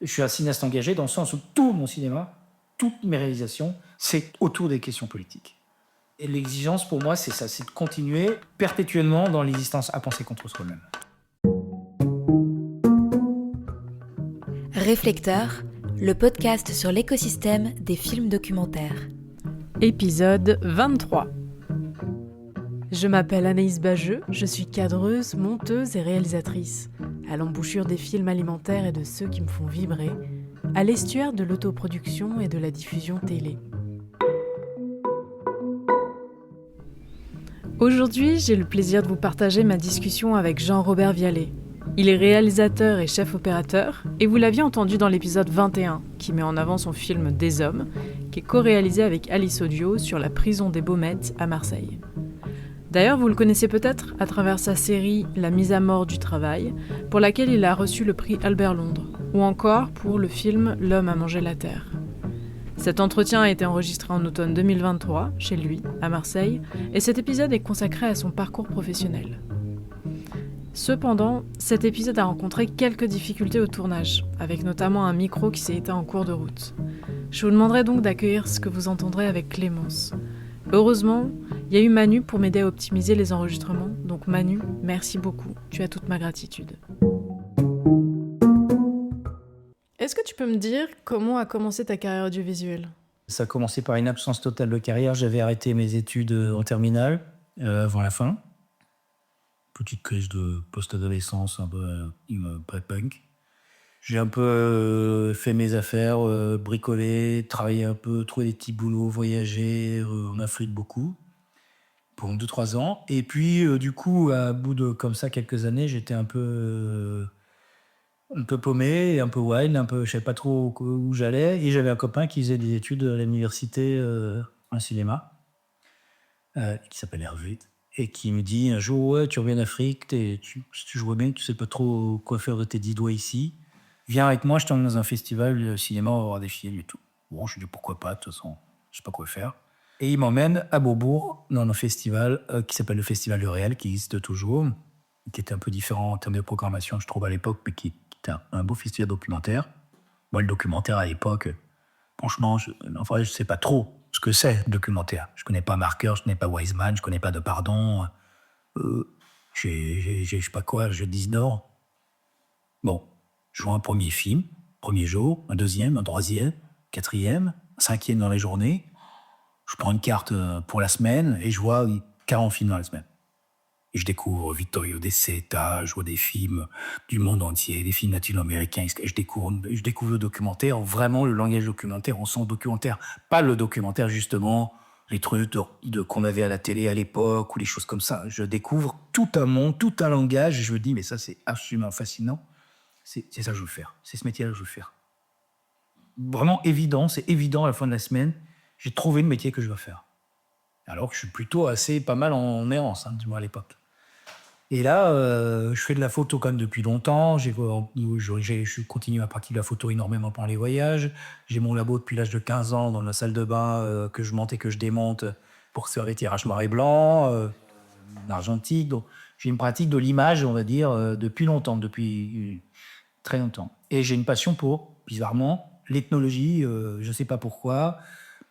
Je suis un cinéaste engagé dans le sens où tout mon cinéma, toutes mes réalisations, c'est autour des questions politiques. Et l'exigence pour moi, c'est ça, c'est de continuer perpétuellement dans l'existence à penser contre soi-même. Réflecteur, le podcast sur l'écosystème des films documentaires. Épisode 23. Je m'appelle Anaïs Bajeux, je suis cadreuse, monteuse et réalisatrice, à l'embouchure des films alimentaires et de ceux qui me font vibrer, à l'estuaire de l'autoproduction et de la diffusion télé. Aujourd'hui, j'ai le plaisir de vous partager ma discussion avec Jean-Robert Vialet. Il est réalisateur et chef opérateur, et vous l'aviez entendu dans l'épisode 21, qui met en avant son film Des Hommes, qui est co-réalisé avec Alice Audio sur la prison des Baumettes à Marseille. D'ailleurs, vous le connaissez peut-être à travers sa série La mise à mort du travail, pour laquelle il a reçu le prix Albert Londres, ou encore pour le film L'homme a mangé la terre. Cet entretien a été enregistré en automne 2023, chez lui, à Marseille, et cet épisode est consacré à son parcours professionnel. Cependant, cet épisode a rencontré quelques difficultés au tournage, avec notamment un micro qui s'est éteint en cours de route. Je vous demanderai donc d'accueillir ce que vous entendrez avec Clémence. Heureusement, il y a eu Manu pour m'aider à optimiser les enregistrements, donc Manu, merci beaucoup, tu as toute ma gratitude. Est-ce que tu peux me dire comment a commencé ta carrière audiovisuelle ? Ça a commencé par une absence totale de carrière. J'avais arrêté mes études en terminale, avant la fin. Petite crise de post-adolescence, un peu pré-punk. J'ai un peu fait mes affaires, bricolé, travaillé un peu, trouvé des petits boulots, voyagé en Afrique beaucoup, pour 2-3 ans. Et puis, du coup, à bout de comme ça quelques années, j'étais un peu paumé, un peu wild, je savais pas trop où j'allais. Et j'avais un copain qui faisait des études à l'université en cinéma, qui s'appelle Hervé, et qui me dit un jour, ouais, tu reviens d'Afrique, si tu joues bien, tu sais pas trop quoi faire de tes 10 doigts ici. Viens avec moi, je t'emmène dans un festival de cinéma, on va voir des films et tout. Bon, je dis pourquoi pas, de toute façon, je sais pas quoi faire. Et il m'emmène à Beaubourg, dans un festival qui s'appelle le Festival du Réel, qui existe toujours, qui était un peu différent en termes de programmation, je trouve, à l'époque, mais qui était un beau festival documentaire. Moi, le documentaire, à l'époque, franchement, je sais pas trop ce que c'est, le documentaire. Je connais pas Marker, je connais pas Wiseman, je connais pas Depardon. Je sais pas quoi, je dis Nord. Bon. Je vois un premier film, premier jour, un deuxième, un troisième, quatrième, un cinquième dans les journées. Je prends une carte pour la semaine et je vois 40 films dans la semaine. Et je découvre Vittorio De Sitta, je vois des films du monde entier, des films latino-américains. Et je découvre le documentaire, vraiment le langage documentaire, on sent le documentaire. Pas le documentaire, justement, les trucs qu'on avait à la télé à l'époque ou les choses comme ça. Je découvre tout un monde, tout un langage et je me dis, mais ça, c'est absolument fascinant. C'est ça que je veux faire. C'est ce métier-là que je veux faire. Vraiment évident, c'est évident à la fin de la semaine, j'ai trouvé le métier que je veux faire. Alors que je suis plutôt pas mal en errance, du moins à l'époque. Et là, je fais de la photo quand même depuis longtemps. Je continue à pratiquer la photo énormément pendant les voyages. J'ai mon labo depuis l'âge de 15 ans dans la salle de bain que je monte et que je démonte pour faire des tirages noir et blanc, argentique. Donc, j'ai une pratique de l'image, on va dire, depuis longtemps, depuis très longtemps. Et j'ai une passion pour, bizarrement, l'ethnologie, je ne sais pas pourquoi,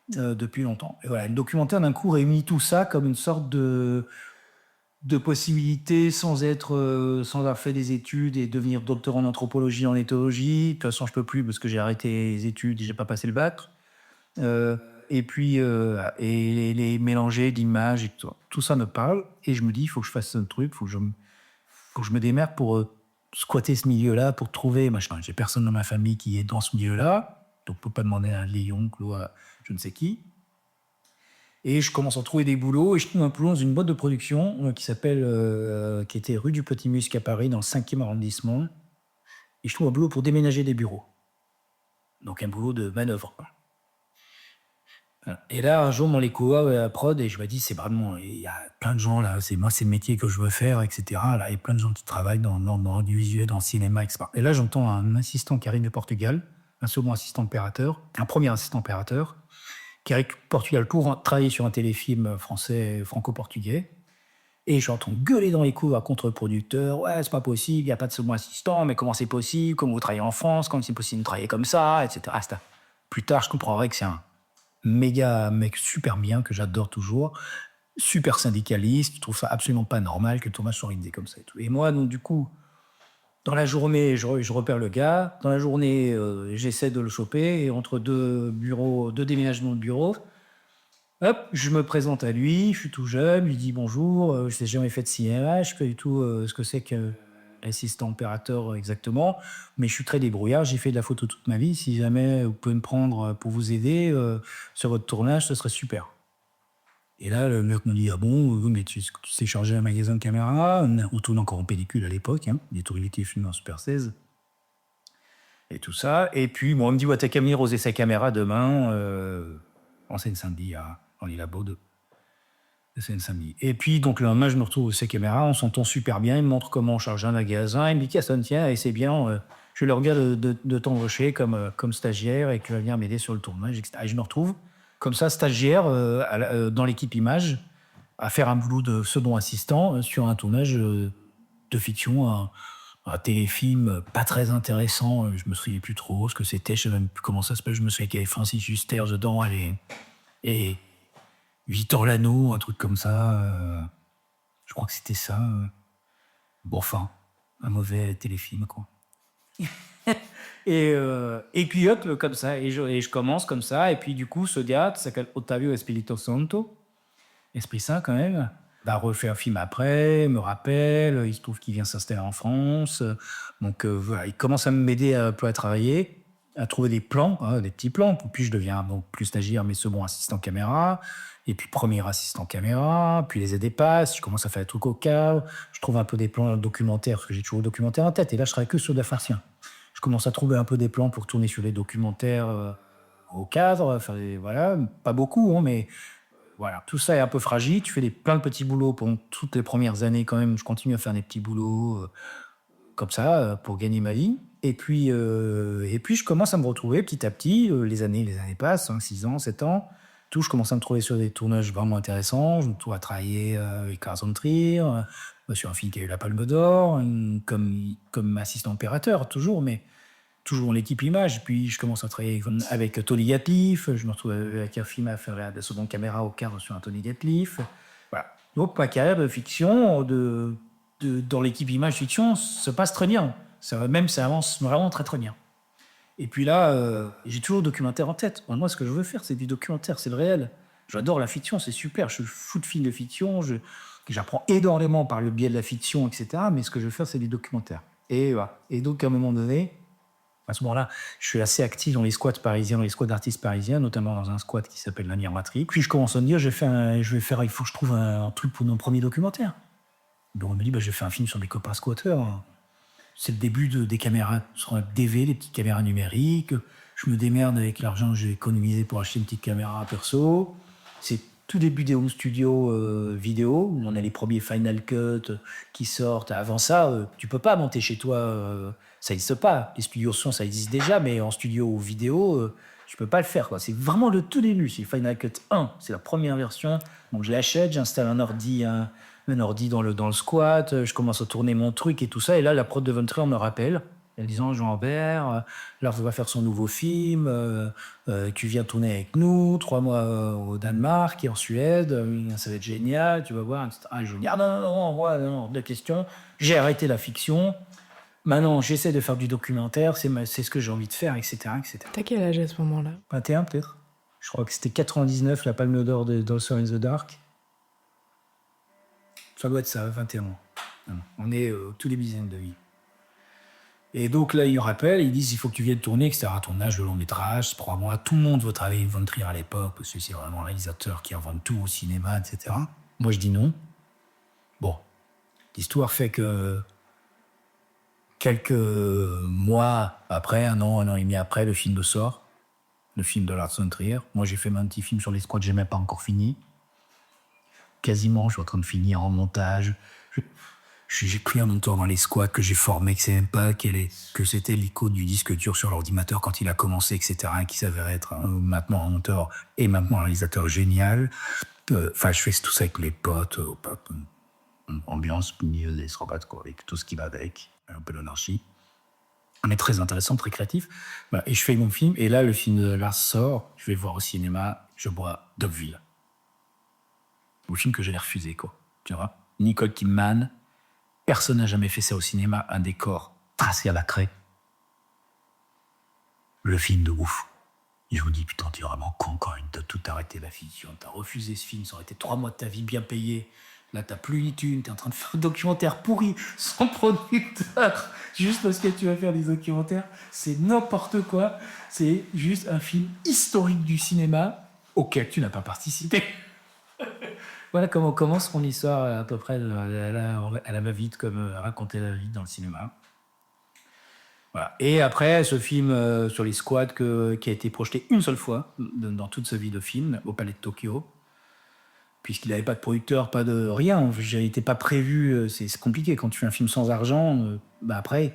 depuis longtemps. Et voilà, le documentaire, d'un coup, réunit tout ça comme une sorte de possibilité sans avoir fait des études et devenir docteur en anthropologie, en éthologie. De toute façon, je ne peux plus parce que j'ai arrêté les études et je n'ai pas passé le bac. Et puis, et les mélanger d'images et tout ça me parle. Et je me dis, il faut que je fasse un truc, il faut que je me démerde pour squatter ce milieu-là, pour trouver machin. J'ai personne dans ma famille qui est dans ce milieu-là, donc je ne peux pas demander à Léon, Claude, je ne sais qui. Et je commence à trouver des boulots, et je trouve un boulot dans une boîte de production qui était rue du Petit Musc à Paris, dans le 5e arrondissement. Et je trouve un boulot pour déménager des bureaux. Donc un boulot de manœuvre. Et là, un jour, mon Léco à la prod, et je me dis, c'est vraiment, il y a plein de gens là, c'est le métier que je veux faire, etc. Là, il y a plein de gens qui travaillent dans l'audiovisuel, dans le cinéma, etc. Et là, j'entends un assistant qui arrive de Portugal, un second assistant opérateur, un premier assistant opérateur, qui arrive de Portugal pour travailler sur un téléfilm français, franco-portugais. Et j'entends gueuler dans les couloirs contre le producteur. Ouais, c'est pas possible, il n'y a pas de second assistant, mais comment c'est possible? Comment vous travaillez en France? Comment c'est possible de travailler comme ça? Etc. Plus tard, je comprendrai que c'est un méga mec super bien, que j'adore toujours, super syndicaliste. Je trouve ça absolument pas normal que le tournage soit organisé comme ça et tout. Et moi, donc, du coup, dans la journée, je repère le gars. Dans la journée, j'essaie de le choper. Et entre deux déménagements de bureau, hop, je me présente à lui. Je suis tout jeune. Je lui dis bonjour. Je n'ai jamais fait de cinéma. Je ne sais pas du tout ce que c'est que l'assistant opérateur exactement. Mais je suis très débrouillard. J'ai fait de la photo toute ma vie. Si jamais vous pouvez me prendre pour vous aider sur votre tournage, ce serait super. Et là, le mec me dit, ah bon, mais tu sais charger un magasin de caméras? On tourne encore en pellicule à l'époque, hein, des tourniquets filmés en Super 16. Et tout ça. Et puis, moi, on me dit, ouais, t'as qu'à venir oser sa caméra demain, en Seine-Saint-Denis, dans les labos de Seine-Saint-Denis. Et puis, donc, le lendemain, je me retrouve oser sa caméra, on s'entend super bien, il me montre comment on charge un magasin, il me dit, tiens, et c'est bien, je le regarde de t'embaucher comme stagiaire et que tu vas venir m'aider sur le tournage, etc. Et je me retrouve comme ça, stagiaire dans l'équipe image, à faire un boulot de second assistant sur un tournage de fiction, un téléfilm pas très intéressant. Je me souviens plus trop ce que c'était, je sais même plus comment ça s'appelle. Je me souviens qu'il y avait Francis Huster dedans et Victor Lano, un truc comme ça. Je crois que c'était ça. Bon, enfin, un mauvais téléfilm, quoi. Et puis hop, comme ça, et je commence comme ça, et puis du coup, ce gars s'appelle Ottavio Espirito Santo, Esprit Saint quand même, va refaire un film après, me rappelle, il se trouve qu'il vient s'installer en France, donc voilà, il commence à m'aider un peu à travailler, à trouver des plans, des petits plans, puis je deviens donc plus stagiaire, mais second assistant caméra, et puis premier assistant caméra, puis les aides passent, je commence à faire des trucs au cadre, je trouve un peu des plans documentaires, parce que j'ai toujours le documentaire en tête, et là je travaille que sur de la farcien. Je commence à trouver un peu des plans pour tourner sur les documentaires au cadre. Voilà, pas beaucoup, hein, mais voilà. Tout ça est un peu fragile. Tu fais plein de petits boulots pendant toutes les premières années quand même. Je continue à faire des petits boulots comme ça pour gagner ma vie. Et puis je commence à me retrouver petit à petit. Les années passent, 5, 6 ans, 7 ans. Je commence à me trouver sur des tournages vraiment intéressants. Je me trouve à travailler avec Lars von Trier, sur un film qui a eu la Palme d'Or, comme assistant opérateur, toujours, mais toujours dans l'équipe image. Puis je commence à travailler avec Tony Gatliff. Je me retrouve avec un film à faire la seconde caméra au cadre sur un Tony Gatliff. Voilà. Donc ma carrière de fiction, dans l'équipe image fiction, se passe très bien. Ça avance vraiment très très bien. Et puis là, j'ai toujours le documentaire en tête. Moi, ce que je veux faire, c'est du documentaire, c'est le réel. J'adore la fiction, c'est super. Je suis fou de films de fiction. J'apprends énormément par le biais de la fiction, etc. Mais ce que je veux faire, c'est du documentaire. Et voilà. Et donc, à un moment donné, à ce moment-là, je suis assez actif dans les squats parisiens, dans les squats d'artistes parisiens, notamment dans un squat qui s'appelle l'Anière Matrix. Puis je commence à me dire, il faut que je trouve un truc pour mon premier documentaire. Donc on me dit, je fais un film sur des copains squatteurs. C'est le début des caméras sur un DV, les petites caméras numériques. Je me démerde avec l'argent que j'ai économisé pour acheter une petite caméra perso. C'est tout début des home studios vidéo, où on a les premiers Final Cut qui sortent. Avant ça, tu peux pas monter chez toi, ça n'existe pas. Les studios son, ça existe déjà, mais en studio vidéo, tu peux pas le faire, quoi. C'est vraiment le tout début. C'est Final Cut 1, c'est la première version. Donc je l'achète, j'installe un ordi dans le squat, je commence à tourner mon truc et tout ça. Et là, la prod de von Trier me rappelle, en disant, Jean-Robert, Lars va faire son nouveau film, tu viens tourner avec nous, 3 mois au Danemark et en Suède, ça va être génial, tu vas voir, etc. Et je dis, non, de question. J'ai arrêté la fiction. Maintenant, j'essaie de faire du documentaire, c'est ce que j'ai envie de faire, etc. T'as quel âge à ce moment-là? 21 peut-être. Je crois que c'était 99, la Palme d'Or de Dancer in the Dark. Ça doit être ça, 21 ans. On est tous les dizaines de vie. Et donc là, ils me rappellent, ils disent il faut que tu viennes tourner, etc. Tournage de long métrage, 3 mois. Tout le monde veut travailler avec von Trier à l'époque, parce que c'est vraiment un réalisateur qui invente tout au cinéma, etc. Moi, je dis non. Bon, l'histoire fait que quelques mois après, un an et demi après, le film sort. Le film de Lars von Trier. Moi, j'ai fait un petit film sur les squats, j'ai même pas encore fini. Quasiment, je suis en train de finir en montage. J'ai pris un monteur dans les squats que j'ai formé, que c'est même pas que c'était l'icône du disque dur sur l'ordinateur quand il a commencé, etc., qui s'avérait être maintenant un monteur et maintenant un réalisateur génial. Je fais tout ça avec les potes. ambiance milieu des Strobat, quoi, avec tout ce qui va avec, un peu l'anarchie. Mais très intéressant, très créatif. Voilà, et je fais mon film, et là, le film de Lars sort, je vais voir au cinéma, je vois Dogville. Le film que j'allais refuser, quoi. Tu vois, Nicole Kidman, personne n'a jamais fait ça au cinéma, un décor tracé à la craie. Le film de ouf. Et je vous dis, putain, t'es vraiment con quand même, t'as tout arrêté la fiction, t'as refusé ce film, ça aurait été 3 mois de ta vie bien payé. Là, t'as plus ni thune, t'es en train de faire un documentaire pourri, sans producteur, juste parce que tu vas faire des documentaires. C'est n'importe quoi. C'est juste un film historique du cinéma auquel tu n'as pas participé. Voilà comment commence mon histoire, à peu près, à la va-vite, comme raconter la vie dans le cinéma. Voilà. Et après, ce film sur les squats qui a été projeté une seule fois dans toute sa vie de film, au Palais de Tokyo, puisqu'il n'avait pas de producteur, pas de rien. Il n'était pas prévu. C'est compliqué quand tu fais un film sans argent. Après,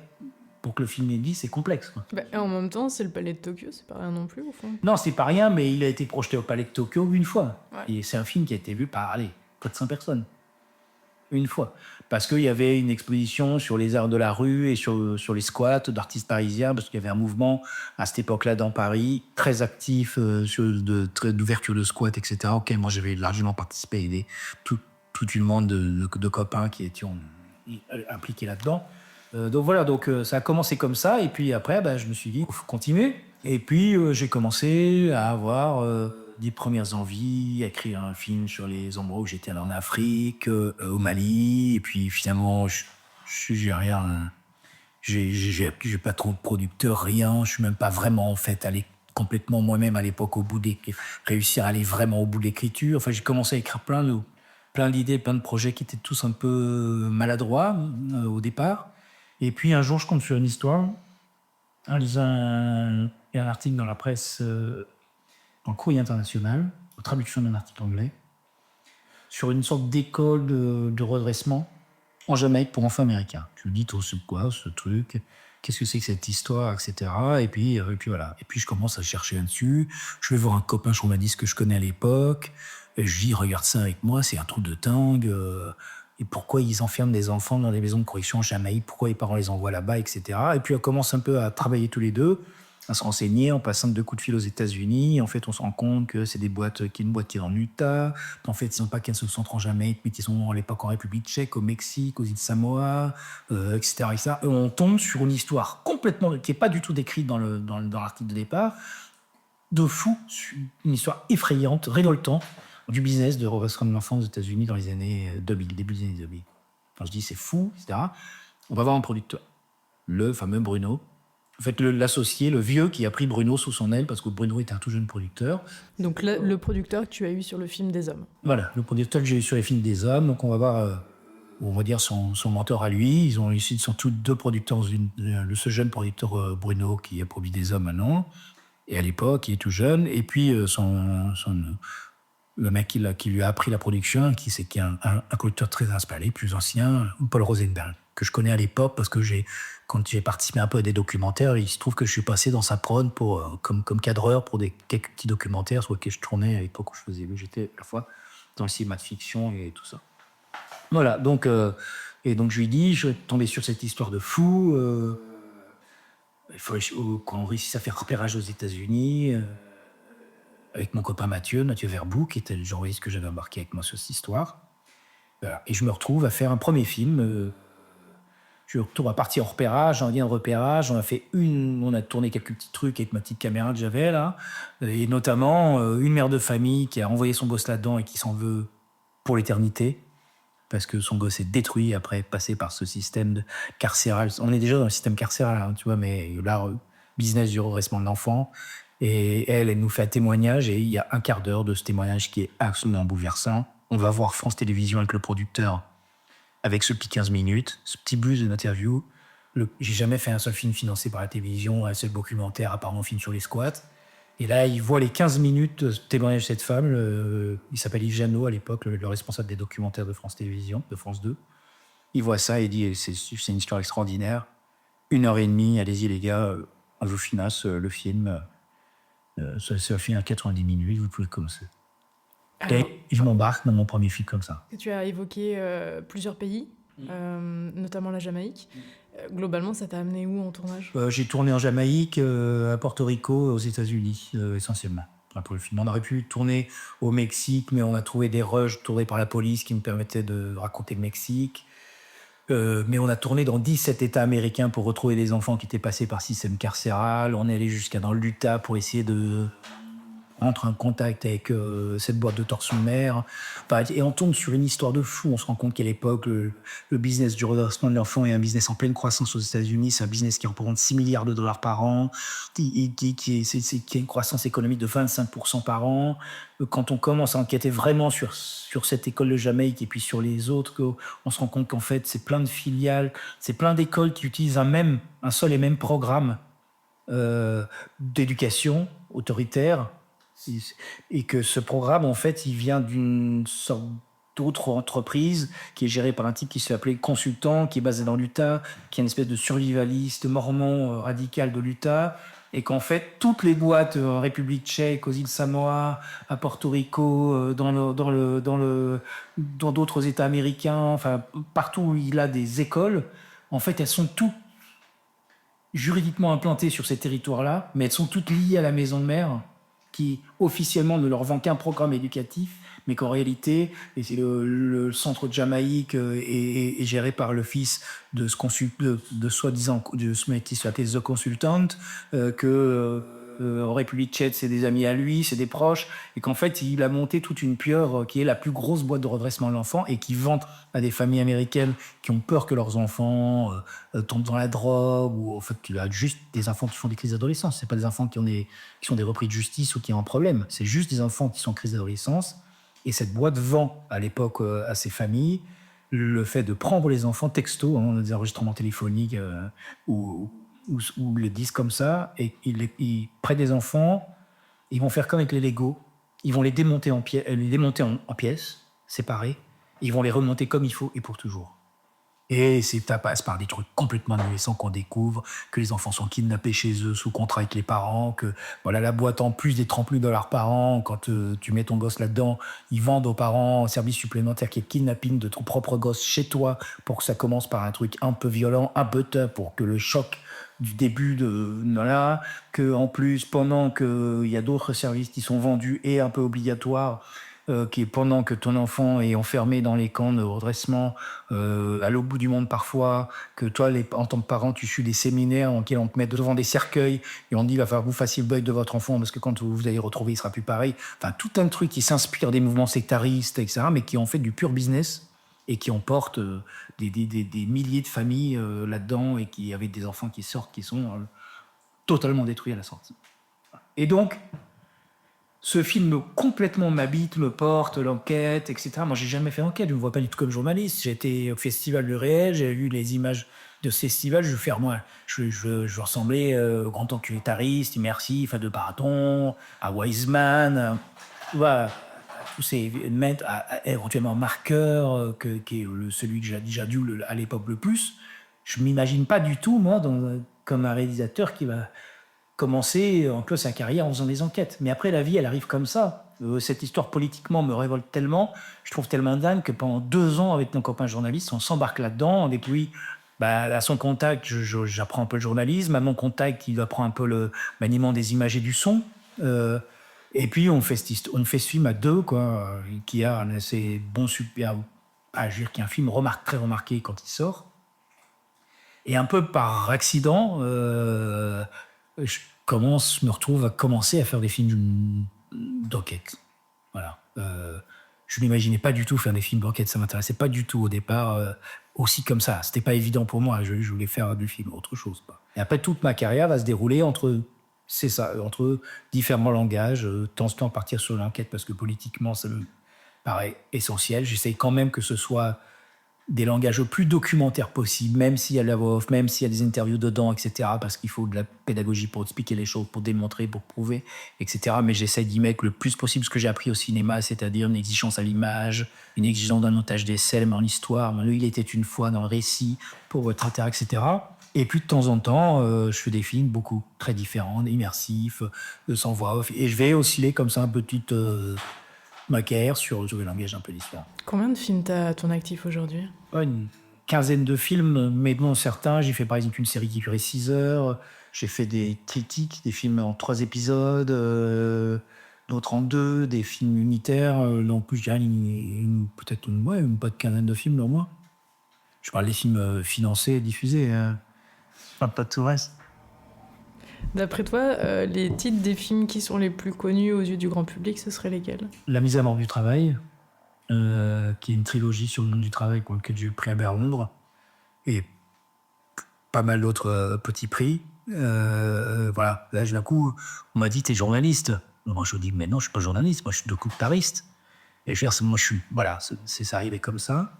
pour que le film ait dit, c'est complexe, quoi. Et en même temps, c'est le Palais de Tokyo, c'est pas rien non plus, au fond. Non, c'est pas rien, mais il a été projeté au Palais de Tokyo une fois. Ouais. Et c'est un film qui a été vu par, allez, près de 100 personnes. Une fois. Parce qu'il y avait une exposition sur les arts de la rue et sur les squats d'artistes parisiens, parce qu'il y avait un mouvement à cette époque-là dans Paris, très actif d'ouverture de squats, etc., auquel moi j'avais largement participé, aidé toute une bande de copains qui étaient impliqués là-dedans. Donc voilà, ça a commencé comme ça, et puis après, je me suis dit, il faut continuer. Et puis j'ai commencé à avoir des premières envies, à écrire un film sur les endroits où j'étais allé en Afrique, au Mali, et puis finalement, j'ai rien, j'ai pas trop de producteurs, rien, je suis même pas vraiment en fait allé complètement moi-même à l'époque réussir à aller vraiment au bout de l'écriture. Enfin, j'ai commencé à écrire plein d'idées, plein de projets qui étaient tous un peu maladroits au départ. Et puis un jour, je tombe sur une histoire, en lisant un article dans la presse, dans le Courrier international, en traduction d'un article anglais, sur une sorte d'école de redressement en Jamaïque pour enfants américains. Tu me dis, c'est quoi ce truc? Qu'est-ce que c'est que cette histoire, etc. Et puis voilà. Et puis je commence à chercher là-dessus. Je vais voir un copain journaliste que je connais à l'époque. Et je dis, regarde ça avec moi, c'est un truc de dingue. Et pourquoi ils enferment des enfants dans des maisons de correction en Jamaïque? Pourquoi les parents les envoient là-bas, etc. Et puis on commence un peu à travailler tous les deux, à se renseigner en passant de 2 coups de fil aux États-Unis. En fait, on se rend compte que c'est une boîte qui est en Utah. En fait, ils sont pas qu'un seul centre en Jamaïque, mais ils sont à l'époque en République tchèque, au Mexique, aux îles Samoa, etc., etc. Et on tombe sur une histoire complètement qui est pas du tout décrite dans l'article de départ, de fou, une histoire effrayante, révoltante, du business de redressement de l'enfant aux États-Unis dans les années 2000, début des années 2000. Quand je dis c'est fou, etc., on va voir un producteur, le fameux Bruno. En fait, l'associé, le vieux qui a pris Bruno sous son aile, parce que Bruno était un tout jeune producteur. Donc le producteur que tu as eu sur le film des hommes. Voilà, le producteur que j'ai eu sur les films des hommes. Donc on va voir, on va dire son mentor à lui. Ils sont tous 2 producteurs. Ce jeune producteur Bruno qui a produit des hommes maintenant, et à l'époque il est tout jeune. Et puis le mec qui lui a appris la production, qui est un producteur très installé, plus ancien, Paul Rosenberg, que je connais à l'époque parce que quand j'ai participé un peu à des documentaires, il se trouve que je suis passé dans sa prod comme cadreur pour quelques petits documentaires sur lesquels je tournais à l'époque où j'étais à la fois dans le cinéma de fiction et tout ça. Voilà, donc je lui dis, je vais tomber sur cette histoire de fou, il faut qu'on réussisse à faire repérage aux États-Unis, avec mon copain Mathieu Verbou, qui était le journaliste que j'avais embarqué avec moi sur cette histoire. Voilà. Et je me retrouve à faire un premier film. Je me retrouve à partir en repérage, en lien de repérage. On a tourné quelques petits trucs avec ma petite caméra que j'avais là. Et notamment, une mère de famille qui a envoyé son gosse là-dedans et qui s'en veut pour l'éternité. Parce que son gosse est détruit après passer par ce système carcéral. On est déjà dans le système carcéral, hein, tu vois, mais là, business du redressement de l'enfant. Et elle nous fait un témoignage, et il y a un quart d'heure de ce témoignage qui est absolument bouleversant. On va voir France Télévisions avec le producteur, avec ce petit 15 minutes, ce petit bus d'interview. J'ai jamais fait un seul film financé par la télévision, un seul documentaire à part mon film sur les squats. Et là, il voit les 15 minutes de témoignage de cette femme. Il s'appelle Yves Jeannot à l'époque, le responsable des documentaires de France Télévisions, de France 2. Il voit ça et dit, c'est une histoire extraordinaire. 1h30, allez-y les gars, on vous finance le film. Ça fait un 90 minutes, vous pouvez commencer. Alors, Et je m'embarque dans mon premier film comme ça. tu as évoqué plusieurs pays, notamment la Jamaïque. Globalement, ça t'a amené où en tournage? J'ai tourné en Jamaïque, à Porto Rico, aux États-Unis, essentiellement. Pour le film. On aurait pu tourner au Mexique, mais on a trouvé des rushs tournés par la police qui nous permettaient de raconter le Mexique. Mais on a tourné dans 17 États américains pour retrouver des enfants qui étaient passés par système carcéral. On est allé jusqu'à dans l'Utah pour essayer de rentrer en contact avec cette boîte de torsion de mer. Enfin, et on tombe sur une histoire de fou. On se rend compte qu'à l'époque, le business du redressement de l'enfant est un business en pleine croissance aux États-Unis. C'est un business qui représente 6 milliards de dollars par an, qui a une croissance économique de 25% par an. Quand on commence à enquêter vraiment sur cette école de Jamaïque et puis sur les autres, on se rend compte qu'en fait, c'est plein de filiales, c'est plein d'écoles qui utilisent un seul et même programme d'éducation autoritaire. Et que ce programme, en fait, il vient d'une sorte d'autre entreprise qui est gérée par un type qui s'appelait Consultant, qui est basé dans l'Utah, qui est une espèce de survivaliste mormon radical de l'Utah, et qu'en fait, toutes les boîtes en République tchèque, aux îles Samoa, à Porto Rico, dans d'autres États américains, enfin, partout où il a des écoles, en fait, elles sont toutes juridiquement implantées sur ces territoires-là, mais elles sont toutes liées à la maison de mère, qui officiellement ne leur vend qu'un programme éducatif, mais qu'en réalité, et c'est le centre de Jamaïque est géré par le fils de de soi-disant de ce mec qui s'appelle The Consultant, en République tchèque, c'est des amis à lui, c'est des proches, et qu'en fait, il a monté toute une pieuvre qui est la plus grosse boîte de redressement de l'enfant et qui vend à des familles américaines qui ont peur que leurs enfants tombent dans la drogue, ou en fait, il y a juste des enfants qui font des crises d'adolescence. C'est pas des enfants qui sont des repris de justice ou qui ont un problème. C'est juste des enfants qui sont en crise d'adolescence. Et cette boîte vend à l'époque à ces familles le fait de prendre les enfants texto, des enregistrements téléphoniques ou le disent comme ça, et ils prennent des enfants, ils vont faire comme avec les Lego, ils vont les démonter en pièces, séparées, et ils vont les remonter comme il faut et pour toujours. Et ça passe par des trucs complètement adolescents qu'on découvre, que les enfants sont kidnappés chez eux sous contrat avec les parents, que voilà, la boîte en plus des 30 000 $ par an, quand tu mets ton gosse là-dedans, ils vendent aux parents un service supplémentaire qui est le kidnapping de ton propre gosse chez toi pour que ça commence par un truc un peu violent, un peu tough, pour que le choc du début voilà, que en plus, pendant qu'il y a d'autres services qui sont vendus et un peu obligatoires, qui est pendant que ton enfant est enfermé dans les camps de redressement à l'autre bout du monde parfois, que toi, en tant que parent, tu suis des séminaires en lesquels on te met devant des cercueils et on dit il va falloir que vous fassiez le deuil de votre enfant parce que quand vous allez retrouver, il sera plus pareil. Enfin, tout un truc qui s'inspire des mouvements sectaristes, etc., mais qui en fait du pur business et qui emporte des milliers de familles là-dedans et qui avec des enfants qui sortent, qui sont totalement détruits à la sortie. Et donc, ce film complètement m'habite, me porte, l'enquête, etc. Moi, j'ai jamais fait d'enquête, je me vois pas du tout comme journaliste. J'ai été au Festival du Réel, j'ai vu les images de ce festival. Je ressemblais au grand documentariste, immersif, à De Baraton, à Wiseman, voilà, tous ces éventuellement marqueurs, qui est celui que j'ai déjà dû à l'époque le plus. Je m'imagine pas du tout, moi, comme un réalisateur qui va commencer en close sa carrière en faisant des enquêtes. Mais après, la vie, elle arrive comme ça. Cette histoire politiquement me révolte tellement, je trouve tellement dingue que pendant 2 ans, avec mon copain journaliste, on s'embarque là-dedans. Avec lui, à son contact, j'apprends un peu le journalisme. À mon contact, il apprend un peu le maniement des images et du son. Et puis, on fait ce film à 2, quoi, qui a un assez bon, super... qui est un film très remarqué quand il sort. Et un peu par accident... je me retrouve à commencer à faire des films d'enquête. Voilà. Je m'imaginais pas du tout faire des films d'enquête, ça m'intéressait pas du tout au départ, aussi comme ça. C'était pas évident pour moi, je voulais faire du film, autre chose. Et après, toute ma carrière va se dérouler entre différents langages, de temps en temps partir sur l'enquête parce que politiquement, ça me paraît essentiel. J'essaye quand même que ce soit des langages le plus documentaires possible, même s'il y a de la voix off, même s'il y a des interviews dedans, etc., parce qu'il faut de la pédagogie pour expliquer les choses, pour démontrer, pour prouver, etc. Mais j'essaie d'y mettre le plus possible ce que j'ai appris au cinéma, c'est-à-dire une exigence à l'image, une exigence d'un montage des scènes, mais en histoire. Lui, il était une fois dans le récit, pour votre intérêt, etc. Et puis, de temps en temps, je fais des films beaucoup, très différents, immersifs, sans voix off. Et je vais osciller comme ça, ma carrière sur le langage un peu différent. Combien de films t'as à ton actif aujourd'hui ? Une quinzaine de films, mais bon, certains, j'ai fait par exemple une série qui durait 6 heures, j'ai fait des critiques, des films en 3 épisodes, d'autres en 2, des films unitaires, donc je dirais peut-être une bonne quinzaine de films au moins. Je parle des films financés et diffusés, pas de tout le reste. D'après toi, les titres des films qui sont les plus connus aux yeux du grand public, ce seraient lesquels ? La mise à mort du travail, qui est une trilogie sur le monde du travail pour lequel j'ai eu le prix Albert Londres, et pas mal d'autres petits prix. Voilà, là d'un coup, on m'a dit t'es journaliste. Moi je dis mais non, je suis pas journaliste, moi je suis documentariste. Et je veux dire, moi je suis, voilà, c'est arrivé comme ça.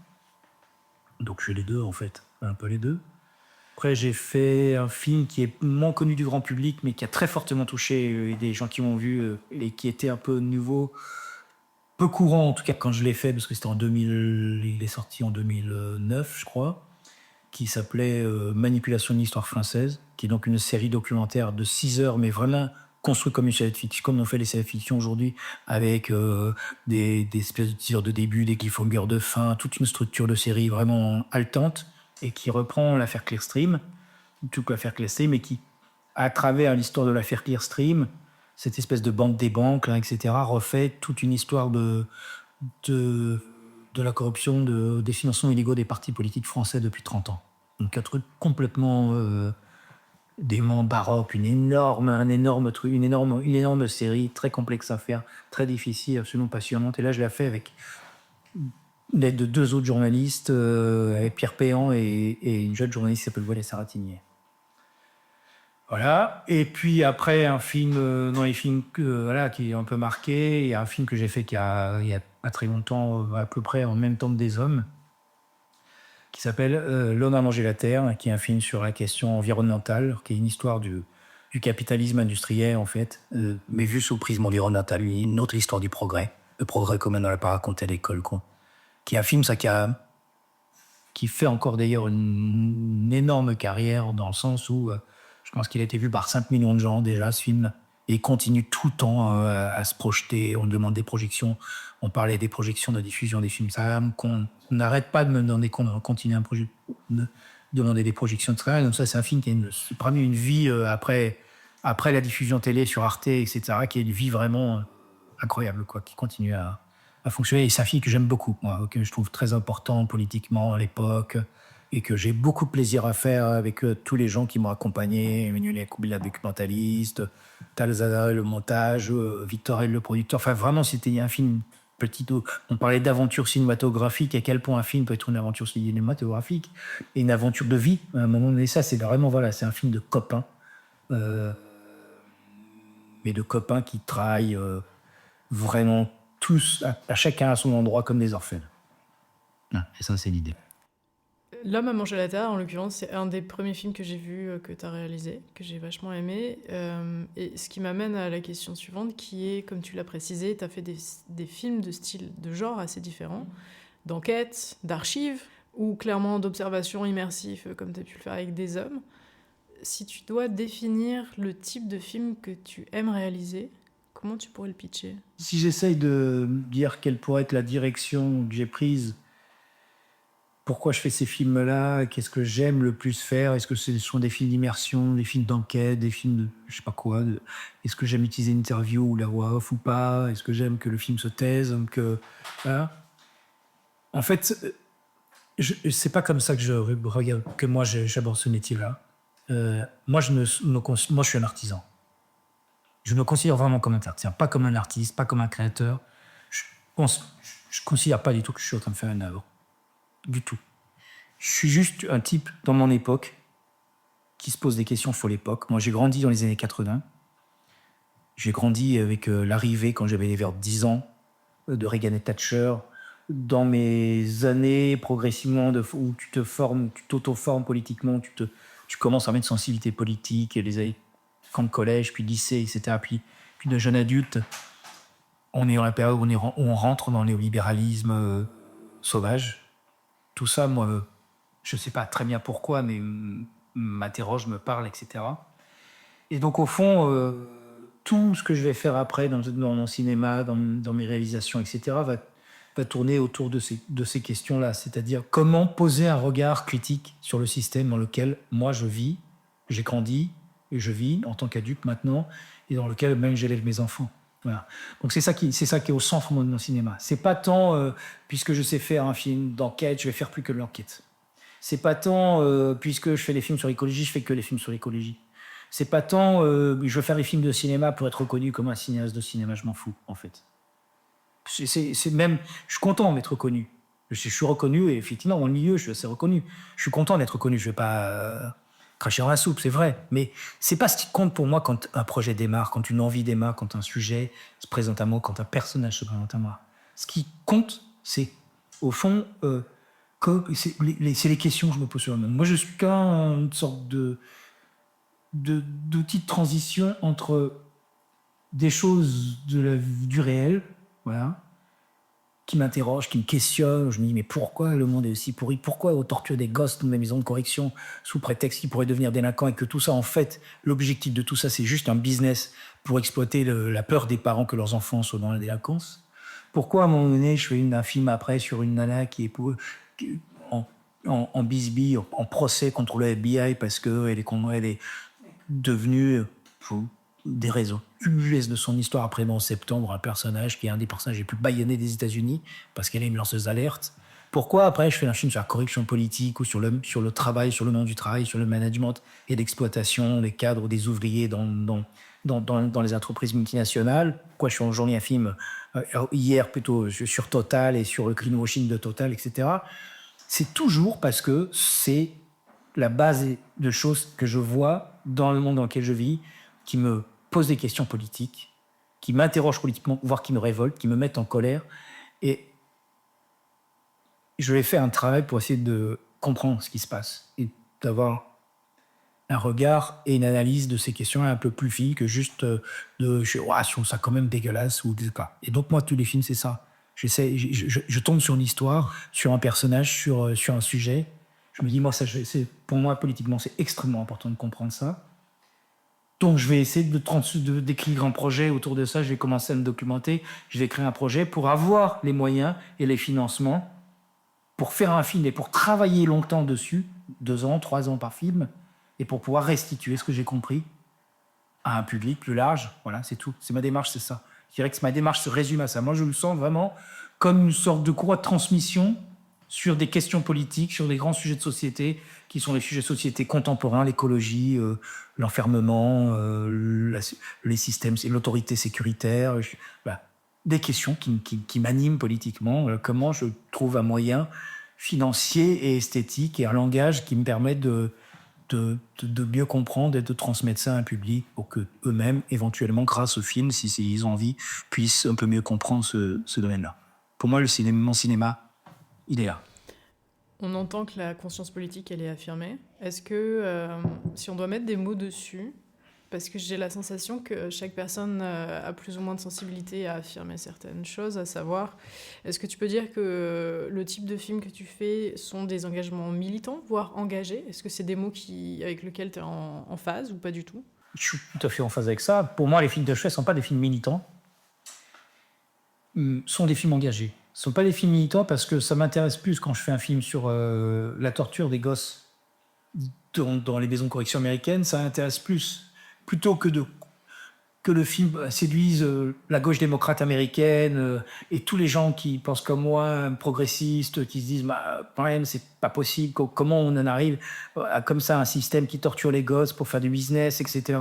Donc j'ai les deux en fait, un peu les deux. Après j'ai fait un film qui est moins connu du grand public, mais qui a très fortement touché des gens qui m'ont vu et qui était un peu nouveau, peu courant en tout cas quand je l'ai fait, parce que c'était en 2000, il est sorti en 2009 je crois, qui s'appelait Manipulation de l'histoire française, qui est donc une série documentaire de 6 heures, mais vraiment construite comme une série de fiction, comme on fait les séries de fiction aujourd'hui, avec des espèces de teasers de début, des cliffhangers de fin, toute une structure de série vraiment haletante, et qui reprend l'affaire Clearstream, toute l'affaire Clearstream, et qui, à travers l'histoire de l'affaire Clearstream, cette espèce de bande des banques, là, etc., refait toute une histoire de la corruption, des financements illégaux des partis politiques français depuis 30 ans. Donc un truc complètement dément, baroque, une énorme série, très complexe à faire, très difficile, absolument passionnante. Et là, je l'ai fait avec l'aide de 2 autres journalistes, avec Pierre Péan et une jeune journaliste qui s'appelle Walès Saratinier. Voilà. Et puis après, un film, dans les films qui est un peu marqué, il y a un film que j'ai fait il y a pas très longtemps, à peu près en même temps que Des Hommes, qui s'appelle L'homme a mangé la terre, qui est un film sur la question environnementale, qui est une histoire du capitalisme industriel, en fait, mais vu sous le prisme environnemental, une autre histoire du progrès, le progrès comme on ne l'a pas raconté à l'école, quoi. Qui est un film, qui fait encore d'ailleurs une énorme carrière, dans le sens où je pense qu'il a été vu par 5 millions de gens déjà, ce film, et il continue tout le temps à se projeter. On demande des projections, on parlait des projections de diffusion des films, ça, qu'on n'arrête pas de me demander qu'on continue de demander des projections de ça. Donc ça, c'est un film qui a vraiment une vie après la diffusion télé sur Arte, etc., qui est une vie vraiment incroyable, quoi, qui continue à fonctionner. Et c'est un film que j'aime beaucoup, moi, que je trouve très important politiquement à l'époque, et que j'ai beaucoup de plaisir à faire avec tous les gens qui m'ont accompagné, Emmanuel Yacoubila, le documentaliste, Tal Zadar, le montage, Victor L, le producteur. Enfin, vraiment, c'était un film petit. On parlait d'aventure cinématographique, à quel point un film peut être une aventure cinématographique et une aventure de vie. À un moment donné, ça, c'est vraiment, voilà, c'est un film de copains. Mais de copains qui travaillent vraiment tous, à chacun à son endroit, comme des orphelins. Et ça, c'est l'idée. L'homme a mangé la terre, en l'occurrence, c'est un des premiers films que j'ai vu, que tu as réalisé, que j'ai vachement aimé. Et ce qui m'amène à la question suivante, qui est, comme tu l'as précisé, tu as fait des films de style, de genre assez différents, d'enquête, d'archives, ou clairement d'observation immersive, comme tu as pu le faire avec Des Hommes. Si tu dois définir le type de film que tu aimes réaliser, comment tu pourrais le pitcher ? Si j'essaye de dire quelle pourrait être la direction que j'ai prise, pourquoi je fais ces films-là, qu'est-ce que j'aime le plus faire, est-ce que ce sont des films d'immersion, des films d'enquête, des films de je sais pas quoi, est-ce que j'aime utiliser une interview ou la voix off ou pas, est-ce que j'aime que le film se taise, voilà. En fait, c'est pas comme ça que je regarde, que moi j'aborde ce métier-là. Moi je suis un artisan. Je me considère vraiment comme un artisan, pas comme un artiste, pas comme un créateur. Je considère pas du tout que je suis en train de faire une œuvre. Du tout. Je suis juste un type dans mon époque qui se pose des questions sur l'époque. Moi, j'ai grandi dans les années 80. J'ai grandi avec l'arrivée, quand j'avais vers 10 ans, de Reagan et Thatcher. Dans mes années, progressivement, où tu te formes, tu t'auto-formes politiquement, tu commences à mettre sensibilité politique, les années quand collège, puis lycée, etc. Puis de jeune adulte, on est dans la période où on rentre dans le néolibéralisme sauvage. Tout ça, moi, je ne sais pas très bien pourquoi, mais m'interroge, me parle, etc. Et donc, au fond, tout ce que je vais faire après dans mon cinéma, dans mes réalisations, etc., va tourner autour de ces questions-là. C'est-à-dire comment poser un regard critique sur le système dans lequel moi je vis, j'ai grandi, et je vis en tant qu'adulte maintenant, et dans lequel même j'élève mes enfants. Voilà. Donc c'est ça qui est au centre de mon cinéma. C'est pas tant, puisque je sais faire un film d'enquête, je vais faire plus que de l'enquête. C'est pas tant, puisque je fais des films sur l'écologie, je fais que les films sur l'écologie. C'est pas tant, je veux faire des films de cinéma pour être reconnu comme un cinéaste de cinéma, je m'en fous, en fait. C'est même, je suis content d'être reconnu. Je suis reconnu, et effectivement, dans le milieu, je suis assez reconnu. Je suis content d'être reconnu, je vais pas cracher dans la soupe, c'est vrai. Mais c'est pas ce qui compte pour moi quand un projet démarre, quand une envie démarre, quand un sujet se présente à moi, quand un personnage se présente à moi. Ce qui compte, c'est, au fond, c'est les questions que je me pose sur le monde. Moi, je suis qu'une sorte d'outil de transition entre des choses du réel, voilà, qui m'interrogent, qui me questionnent. Je me dis, mais pourquoi le monde est aussi pourri? Pourquoi on torture des gosses dans des maisons de correction sous prétexte qu'ils pourraient devenir délinquants, et que tout ça, en fait, l'objectif de tout ça, c'est juste un business pour exploiter la peur des parents que leurs enfants soient dans la délinquance? Pourquoi, à un moment donné, je fais un film après sur une nana qui est en bisbille, en procès contre le FBI parce qu'elle est devenue, pour des raisons US de son histoire après le 11 septembre, un personnage qui est un des personnages les plus bâillonnés des États-Unis parce qu'elle est une lanceuse d'alerte. Pourquoi après je fais un film sur la corruption politique ou sur le travail, sur le monde du travail, sur le management et l'exploitation des cadres, des ouvriers dans les entreprises multinationales? Pourquoi je suis aujourd'hui un film hier plutôt sur Total et sur le greenwashing de Total, etc. C'est toujours parce que c'est la base de choses que je vois dans le monde dans lequel je vis, qui me posent des questions politiques, qui m'interrogent politiquement, voire qui me révoltent, qui me mettent en colère. Et je vais faire un travail pour essayer de comprendre ce qui se passe et d'avoir un regard et une analyse de ces questions un peu plus fine que juste je trouve ça quand même dégueulasse ou des cas. Et donc moi, tous les films, c'est ça. Je tombe sur une histoire, sur un personnage, sur un sujet. Je me dis, moi, pour moi, politiquement, c'est extrêmement important de comprendre ça. Donc, je vais essayer d'écrire un projet autour de ça. Je vais commencer à me documenter. Je vais créer un projet pour avoir les moyens et les financements pour faire un film et pour travailler longtemps dessus, 2 ans, 3 ans par film, et pour pouvoir restituer ce que j'ai compris à un public plus large. Voilà, c'est tout. C'est ma démarche, c'est ça. Je dirais que ma démarche se résume à ça. Moi, je le sens vraiment comme une sorte de courroie de transmission sur des questions politiques, sur des grands sujets de société, qui sont les sujets de société contemporains, l'écologie, l'enfermement, les systèmes, l'autorité sécuritaire, voilà. Des questions qui m'animent politiquement. Comment je trouve un moyen financier et esthétique et un langage qui me permet de mieux comprendre et de transmettre ça à un public pour qu'eux-mêmes, éventuellement, grâce au film, si ils ont envie, puissent un peu mieux comprendre ce domaine-là. Pour moi, mon cinéma, il est là. On entend que la conscience politique, elle est affirmée. Est-ce que, si on doit mettre des mots dessus, parce que j'ai la sensation que chaque personne a plus ou moins de sensibilité à affirmer certaines choses, à savoir, est-ce que tu peux dire que le type de film que tu fais sont des engagements militants, voire engagés? Est-ce que c'est des mots avec lesquels tu es en phase ou pas du tout? Je suis tout à fait en phase avec ça. Pour moi, les films que je fais ne sont pas des films militants, sont des films engagés. Ce ne sont pas des films militants parce que ça m'intéresse plus quand je fais un film sur la torture des gosses dans les maisons de correction américaines. Ça m'intéresse plus, plutôt que le film séduise la gauche démocrate américaine et tous les gens qui pensent comme moi, progressistes, qui se disent quand même, c'est pas possible, comment on en arrive à comme ça un système qui torture les gosses pour faire du business, etc.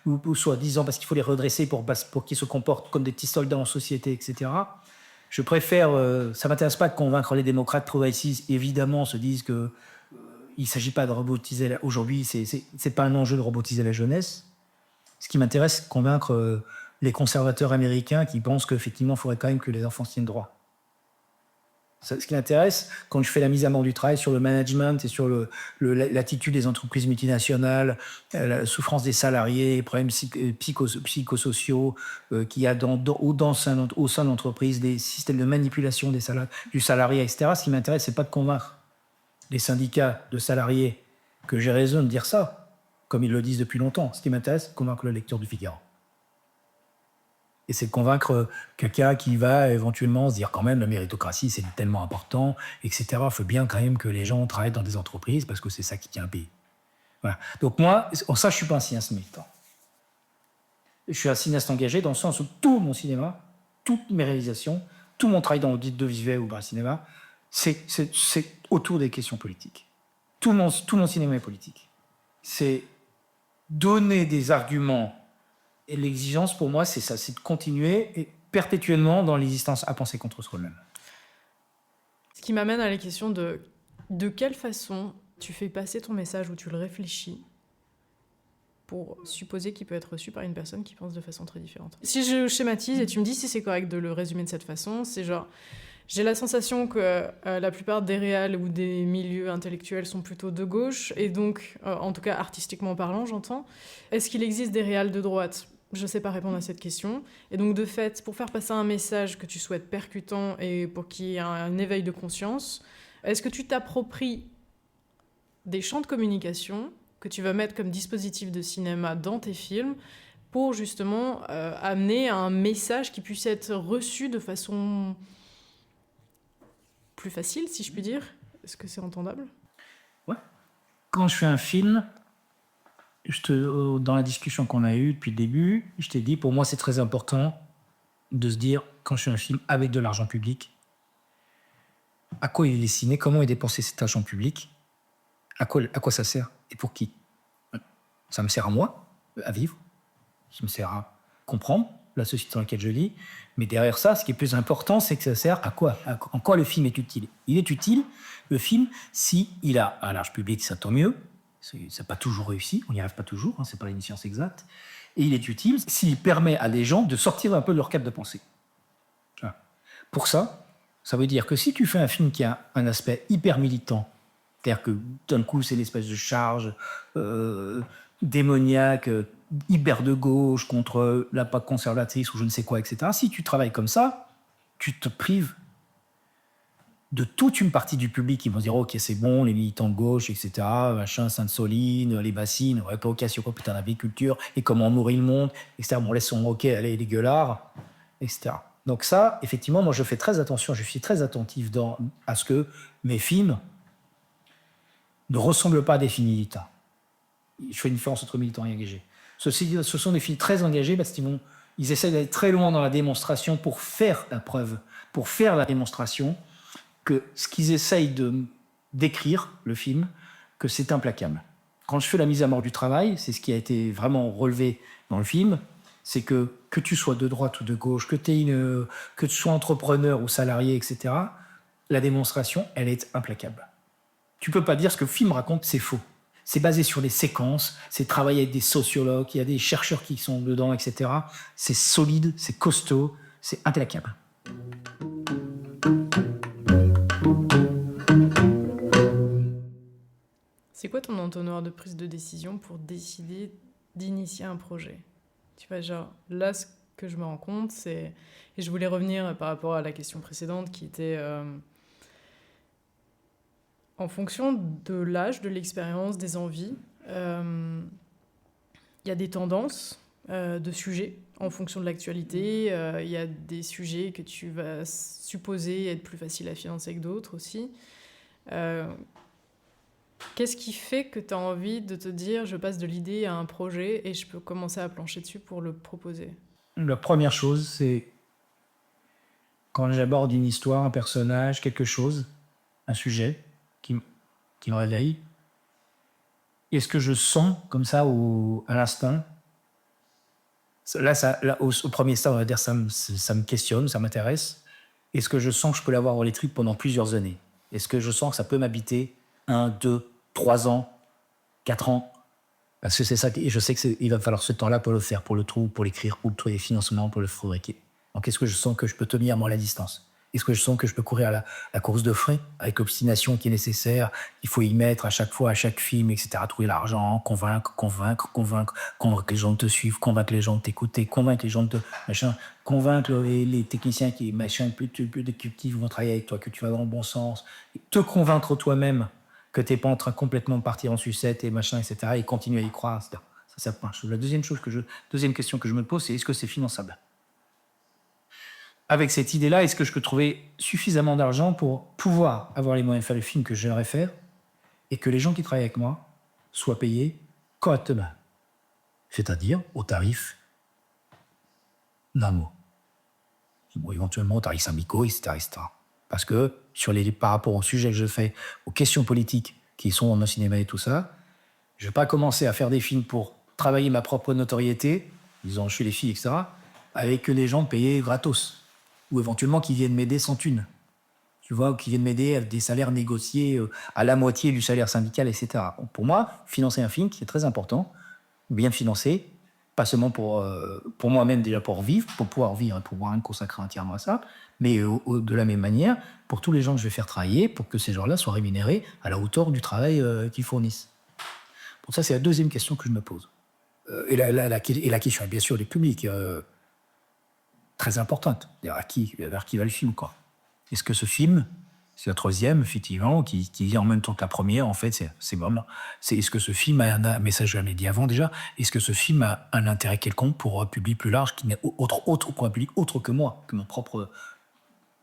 Ou soi-disant parce qu'il faut les redresser pour qu'ils se comportent comme des petits soldats en société, etc. Je préfère, ça m'intéresse pas de convaincre les démocrates progressistes. Évidemment, se disent que il s'agit pas de robotiser. Aujourd'hui, c'est pas un enjeu de robotiser la jeunesse. Ce qui m'intéresse, c'est de convaincre les conservateurs américains qui pensent qu'effectivement, il faudrait quand même que les enfants tiennent droit. Ce qui m'intéresse, quand je fais la mise à mort du travail sur le management et sur l'attitude des entreprises multinationales, la souffrance des salariés, les problèmes psychosociaux qu'il y a au sein de l'entreprise, des systèmes de manipulation du salarié, etc. Ce qui m'intéresse, c'est pas de convaincre les syndicats de salariés que j'ai raison de dire ça, comme ils le disent depuis longtemps. Ce qui m'intéresse, c'est de convaincre le lecteur du Figaro. Et c'est de convaincre quelqu'un qui va éventuellement se dire quand même la méritocratie, c'est tellement important, etc. Il faut bien quand même que les gens travaillent dans des entreprises parce que c'est ça qui tient un pays. Voilà. Donc moi, ça, je ne suis pas un cinéaste militant. Je suis un cinéaste engagé dans le sens où tout mon cinéma, toutes mes réalisations, tout mon travail dans l'audit de visuel ou dans le cinéma, c'est autour des questions politiques. Tout mon cinéma est politique. C'est donner des arguments. Et l'exigence, pour moi, c'est ça, c'est de continuer et perpétuellement dans l'existence à penser contre soi-même. Ce qui m'amène à la question de quelle façon tu fais passer ton message ou tu le réfléchis pour supposer qu'il peut être reçu par une personne qui pense de façon très différente. Si je schématise et tu me dis si c'est correct de le résumer de cette façon, c'est genre... J'ai la sensation que la plupart des réals ou des milieux intellectuels sont plutôt de gauche, et donc, en tout cas artistiquement parlant, j'entends. Est-ce qu'il existe des réals de droite ? Je ne sais pas répondre à cette question. Et donc, de fait, pour faire passer un message que tu souhaites percutant et pour qu'il y ait un éveil de conscience, est-ce que tu t'appropries des champs de communication que tu vas mettre comme dispositif de cinéma dans tes films pour justement amener un message qui puisse être reçu de façon... plus facile, si je puis dire. Est-ce que c'est entendable ? Ouais. Quand je fais un film, dans la discussion qu'on a eue depuis le début, je t'ai dit, pour moi, c'est très important de se dire, quand je fais un film avec de l'argent public, à quoi il est destiné, comment est dépensé cet argent public, à quoi ça sert et pour qui. Ça me sert à moi, à vivre. Ça me sert à comprendre la société dans laquelle je vis. Mais derrière ça, ce qui est plus important, c'est que ça sert à quoi ? En quoi le film est utile ? Il est utile, le film, s'il a un large public, ça tant mieux. Ça n'a pas toujours réussi, on n'y arrive pas toujours, c'est pas une science exacte. Et il est utile s'il permet à des gens de sortir un peu de leur cadre de pensée. Pour ça, ça veut dire que si tu fais un film qui a un aspect hyper militant, c'est-à-dire que d'un coup, c'est l'espèce de charge démoniaque, hyper de gauche contre la PAC conservatrice ou je ne sais quoi, etc. Si tu travailles comme ça, tu te prives de toute une partie du public qui vont dire « Ok, c'est bon, les militants de gauche, etc. Machin, Sainte-Soline, les bassines, ouais, ok, c'est quoi, putain, l'agriculture, et comment on nourrit le monde, etc. Bon, laissons, ok, allez, les gueulards, etc. » Donc ça, effectivement, moi, je fais très attention, je suis très attentif à ce que mes films ne ressemblent pas à des films militants. Je fais une différence entre militants et engagés. Ceci dit, ce sont des films très engagés parce qu'ils essaient d'aller très loin dans la démonstration pour faire la preuve, pour faire la démonstration que ce qu'ils essayent d'écrire, le film, que c'est implacable. Quand je fais la mise à mort du travail, c'est ce qui a été vraiment relevé dans le film, c'est que tu sois de droite ou de gauche, que tu sois entrepreneur ou salarié, etc., la démonstration, elle est implacable. Tu ne peux pas dire ce que le film raconte, c'est faux. C'est basé sur des séquences, c'est travaillé avec des sociologues, il y a des chercheurs qui sont dedans, etc. C'est solide, c'est costaud, c'est implacable. C'est quoi ton entonnoir de prise de décision pour décider d'initier un projet ? Tu vois, genre, là, ce que je me rends compte, c'est... Et je voulais revenir par rapport à la question précédente qui était... En fonction de l'âge, de l'expérience, des envies, il y a des tendances de sujets en fonction de l'actualité. Il y a des sujets que tu vas supposer être plus faciles à financer que d'autres aussi. Qu'est-ce qui fait que tu as envie de te dire je passe de l'idée à un projet et je peux commencer à plancher dessus pour le proposer ? La première chose, c'est quand j'aborde une histoire, un personnage, quelque chose, un sujet qui me réveille, est-ce que je sens comme ça à l'instinct ? Au premier stade, on va dire ça me questionne, ça m'intéresse. Est-ce que je sens que je peux l'avoir dans les tripes pendant plusieurs années ? Est-ce que je sens que ça peut m'habiter 1, 2, 3 ans, 4 ans ? Parce que c'est ça, et je sais qu'il va falloir ce temps-là pour le faire, pour le trou, pour l'écrire, pour trouver les financements, pour le fabriquer. Donc est-ce que je sens que je peux tenir moi la distance ? Est-ce que je sens que je peux courir la course de frais avec l'obstination qui est nécessaire ? Il faut y mettre à chaque fois, à chaque film, etc. Trouver l'argent, convaincre que les gens te suivent, convaincre les gens de t'écouter, convaincre les gens de machin, convaincre les techniciens qui machin plus d'exécutifs vont travailler avec toi, que tu vas dans le bon sens, te convaincre toi-même que t'es pas en train complètement de partir en sucette et machin, etc. et continuer à y croire, etc. Ça marche. La deuxième question que je me pose, c'est est-ce que c'est finançable ? avec cette idée-là, est-ce que je peux trouver suffisamment d'argent pour pouvoir avoir les moyens de faire le film que j'aimerais faire et que les gens qui travaillent avec moi soient payés correctement, c'est-à-dire au tarif NAMO. Bon, éventuellement au tarif syndicaux, etc., etc. Parce que par rapport au sujet que je fais, aux questions politiques qui sont dans le cinéma et tout ça, je ne vais pas commencer à faire des films pour travailler ma propre notoriété, disons je suis les filles, etc., avec les gens payés gratos. Ou éventuellement qui viennent m'aider sans thune. Tu vois, ou qui viennent m'aider avec des salaires négociés à la moitié du salaire syndical, etc. Pour moi, financer un film, c'est très important. Bien financer, pas seulement pour moi-même, déjà pour vivre, pour pouvoir vivre et pour pouvoir me consacrer entièrement à ça, mais de la même manière, pour tous les gens que je vais faire travailler, pour que ces gens-là soient rémunérés à la hauteur du travail qu'ils fournissent. Bon, ça, c'est la deuxième question que je me pose. Et la question est bien sûr du public, très importante. Vers qui va le film, quoi. Est-ce que ce film, c'est la troisième, effectivement, qui est en même temps que la première, en fait, c'est bon. Est-ce que ce film a un message, je l'avais dit avant déjà, est-ce que ce film a un intérêt quelconque pour un public plus large, qui n'est pour un public autre que moi, que mon propre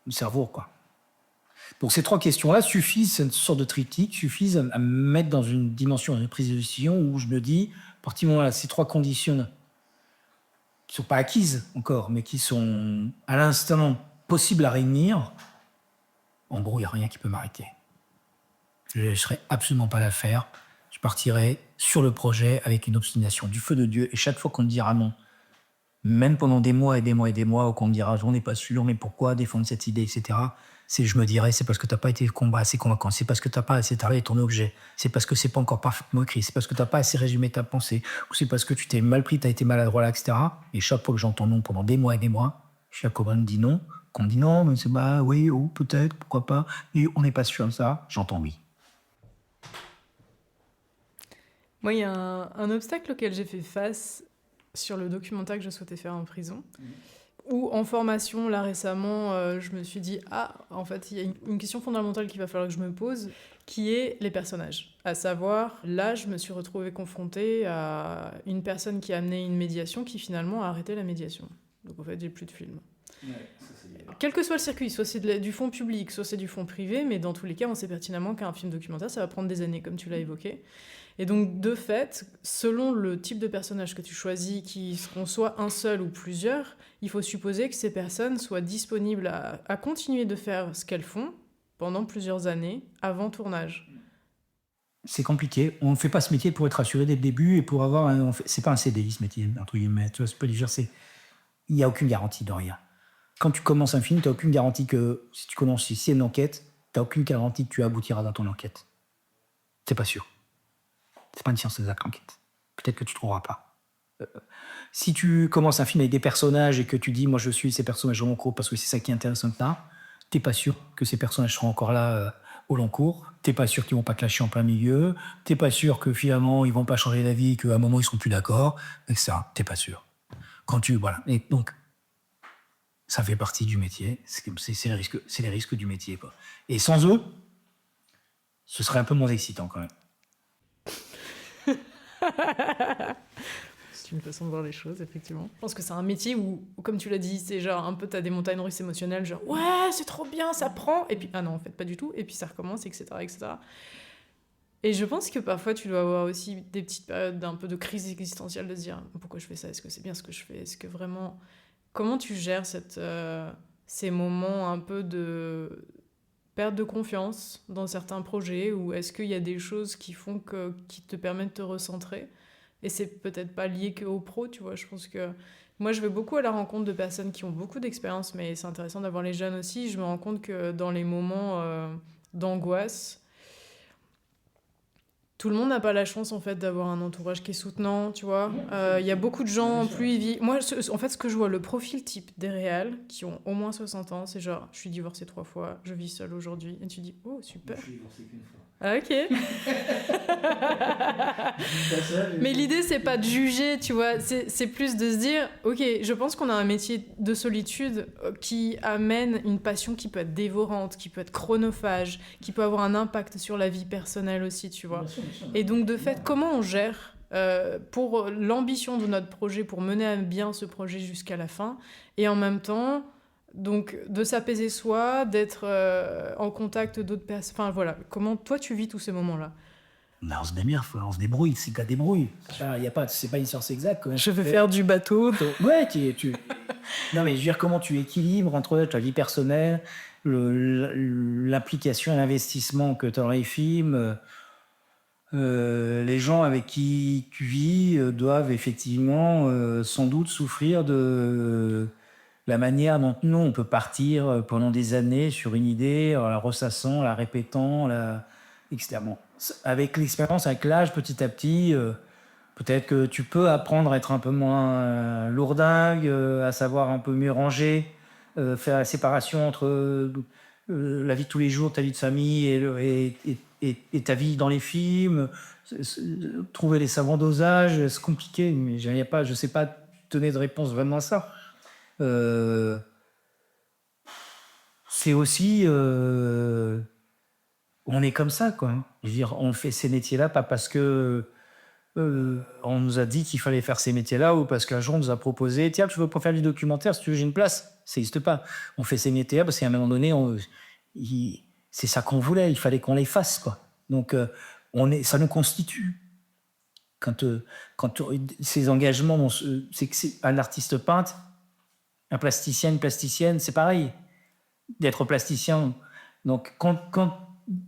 cerveau, quoi. Donc ces trois questions-là suffisent, c'est une sorte de triptyque, suffisent à me mettre dans une dimension de prise de décision où je me dis, à partir du moment où ces trois conditions qui ne sont pas acquises encore, mais qui sont à l'instant possibles à réunir, en gros, il n'y a rien qui peut m'arrêter. Je ne laisserai absolument pas l'affaire. Je partirai sur le projet avec une obstination du feu de Dieu. Et chaque fois qu'on me dira non, même pendant des mois et des mois et des mois, où qu'on me dira on n'est pas sûr, mais pourquoi défendre cette idée, etc., je me dirais c'est parce que tu n'as pas été assez convaincant, c'est parce que tu n'as pas assez travaillé ton objet, c'est parce que c'est pas encore parfaitement écrit, c'est parce que tu n'as pas assez résumé ta pensée, ou c'est parce que tu t'es mal pris, tu as été maladroit là, etc. Et chaque fois que j'entends non pendant des mois et des mois, chaque fois qu'on me dit non, mais c'est oui, oh, peut-être, pourquoi pas, et on n'est pas sûr de ça, j'entends oui. Moi, il y a un obstacle auquel j'ai fait face sur le documentaire que je souhaitais faire en prison. Ou en formation, là récemment, je me suis dit, en fait, il y a une question fondamentale qu'il va falloir que je me pose, qui est les personnages. À savoir, là, je me suis retrouvée confrontée à une personne qui a amené une médiation qui finalement a arrêté la médiation. Donc en fait, j'ai plus de film. Ouais, quel que soit le circuit, soit c'est du fonds public, soit c'est du fonds privé, mais dans tous les cas, on sait pertinemment qu'un film documentaire, ça va prendre des années, comme tu l'as évoqué. Et donc, de fait, selon le type de personnage que tu choisis, qu'ils seront soit un seul ou plusieurs, il faut supposer que ces personnes soient disponibles à continuer de faire ce qu'elles font pendant plusieurs années avant tournage. C'est compliqué. On ne fait pas ce métier pour être assuré dès le début et pour avoir... c'est pas un CDI, ce métier, entre guillemets. Tu vois, c'est pas dire, il n'y a aucune garantie de rien. Quand tu commences un film, tu n'as aucune garantie que... Si tu commences ici une enquête, tu n'as aucune garantie que tu aboutiras dans ton enquête. C'est pas sûr. C'est pas une science exacte, l'enquête. Peut-être que tu ne trouveras pas. Si tu commences un film avec des personnages et que tu dis « moi je suis ces personnages au long cours parce que c'est ça qui est intéressant que là », tu n'es pas sûr que ces personnages seront encore là au long cours. Tu n'es pas sûr qu'ils ne vont pas te lâcher en plein milieu. Tu n'es pas sûr que finalement ils ne vont pas changer d'avis, qu'à un moment ils ne seront plus d'accord, etc. Tu n'es pas sûr. Voilà. Et donc, ça fait partie du métier. C'est les risques du métier, quoi. Et sans eux, ce serait un peu moins excitant quand même. C'est une façon de voir les choses, effectivement. Je pense que c'est un métier où, comme tu l'as dit, c'est genre un peu t'as des montagnes russes émotionnelles, genre ouais, c'est trop bien, ça prend, et puis non, en fait, pas du tout, et puis ça recommence, etc., etc. Et je pense que parfois tu dois avoir aussi des petites périodes d'un peu de crise existentielle, de se dire pourquoi je fais ça, est-ce que c'est bien ce que je fais, est-ce que vraiment. Comment tu gères ces moments un peu de perte de confiance dans certains projets, ou est-ce qu'il y a des choses qui te permettent de te recentrer? Et c'est peut-être pas lié qu'aux pros, tu vois. Je pense que moi, je vais beaucoup à la rencontre de personnes qui ont beaucoup d'expérience, mais c'est intéressant d'avoir les jeunes aussi. Je me rends compte que dans les moments d'angoisse, tout le monde n'a pas la chance, en fait, d'avoir un entourage qui est soutenant, tu vois. Il y a beaucoup de gens, plus ils vivent... Moi, en fait, ce que je vois, le profil type des réals qui ont au moins 60 ans, c'est genre, je suis divorcée 3 fois, je vis seule aujourd'hui. Et tu dis, oh, super. Je suis divorcée qu'une fois. Ah, ok. Mais l'idée, c'est pas de juger, tu vois. C'est plus de se dire, ok, je pense qu'on a un métier de solitude qui amène une passion qui peut être dévorante, qui peut être chronophage, qui peut avoir un impact sur la vie personnelle aussi, tu vois. Et donc, de fait, comment on gère pour l'ambition de notre projet, pour mener à bien ce projet jusqu'à la fin, et en même temps, Donc, de s'apaiser soi, d'être en contact d'autres personnes. Enfin, voilà. Comment toi, tu vis tous ces moments-là? On se démerde, on se débrouille, c'est que la débrouille. C'est pas une science exacte. Quand même. Je veux faire du bateau. Ouais, non, mais je veux dire, comment tu équilibres entre ta vie personnelle, l'implication et l'investissement que tu as dans les films. Les gens avec qui tu vis doivent effectivement sans doute souffrir de la manière dont nous, on peut partir pendant des années sur une idée, en la ressassant, la répétant, etc. Bon, avec l'expérience, avec l'âge, petit à petit, peut-être que tu peux apprendre à être un peu moins lourdingue, à savoir un peu mieux ranger, faire la séparation entre la vie de tous les jours, ta vie de famille et ta vie dans les films, trouver les savants dosages, c'est compliqué, mais je ne sais pas donner de réponse vraiment à ça. C'est aussi on est comme ça, quoi. Je veux dire, on fait ces métiers-là pas parce que on nous a dit qu'il fallait faire ces métiers-là ou parce qu'un jour on nous a proposé tiens, tu veux pas faire du documentaire, si tu veux j'ai une place. Ça n'existe pas. On fait ces métiers-là parce qu'à un moment donné c'est ça qu'on voulait, il fallait qu'on les fasse, quoi. Donc ça nous constitue. Quand ces engagements, c'est que c'est un artiste peintre, un plasticien, une plasticienne, c'est pareil, d'être plasticien. Donc, quand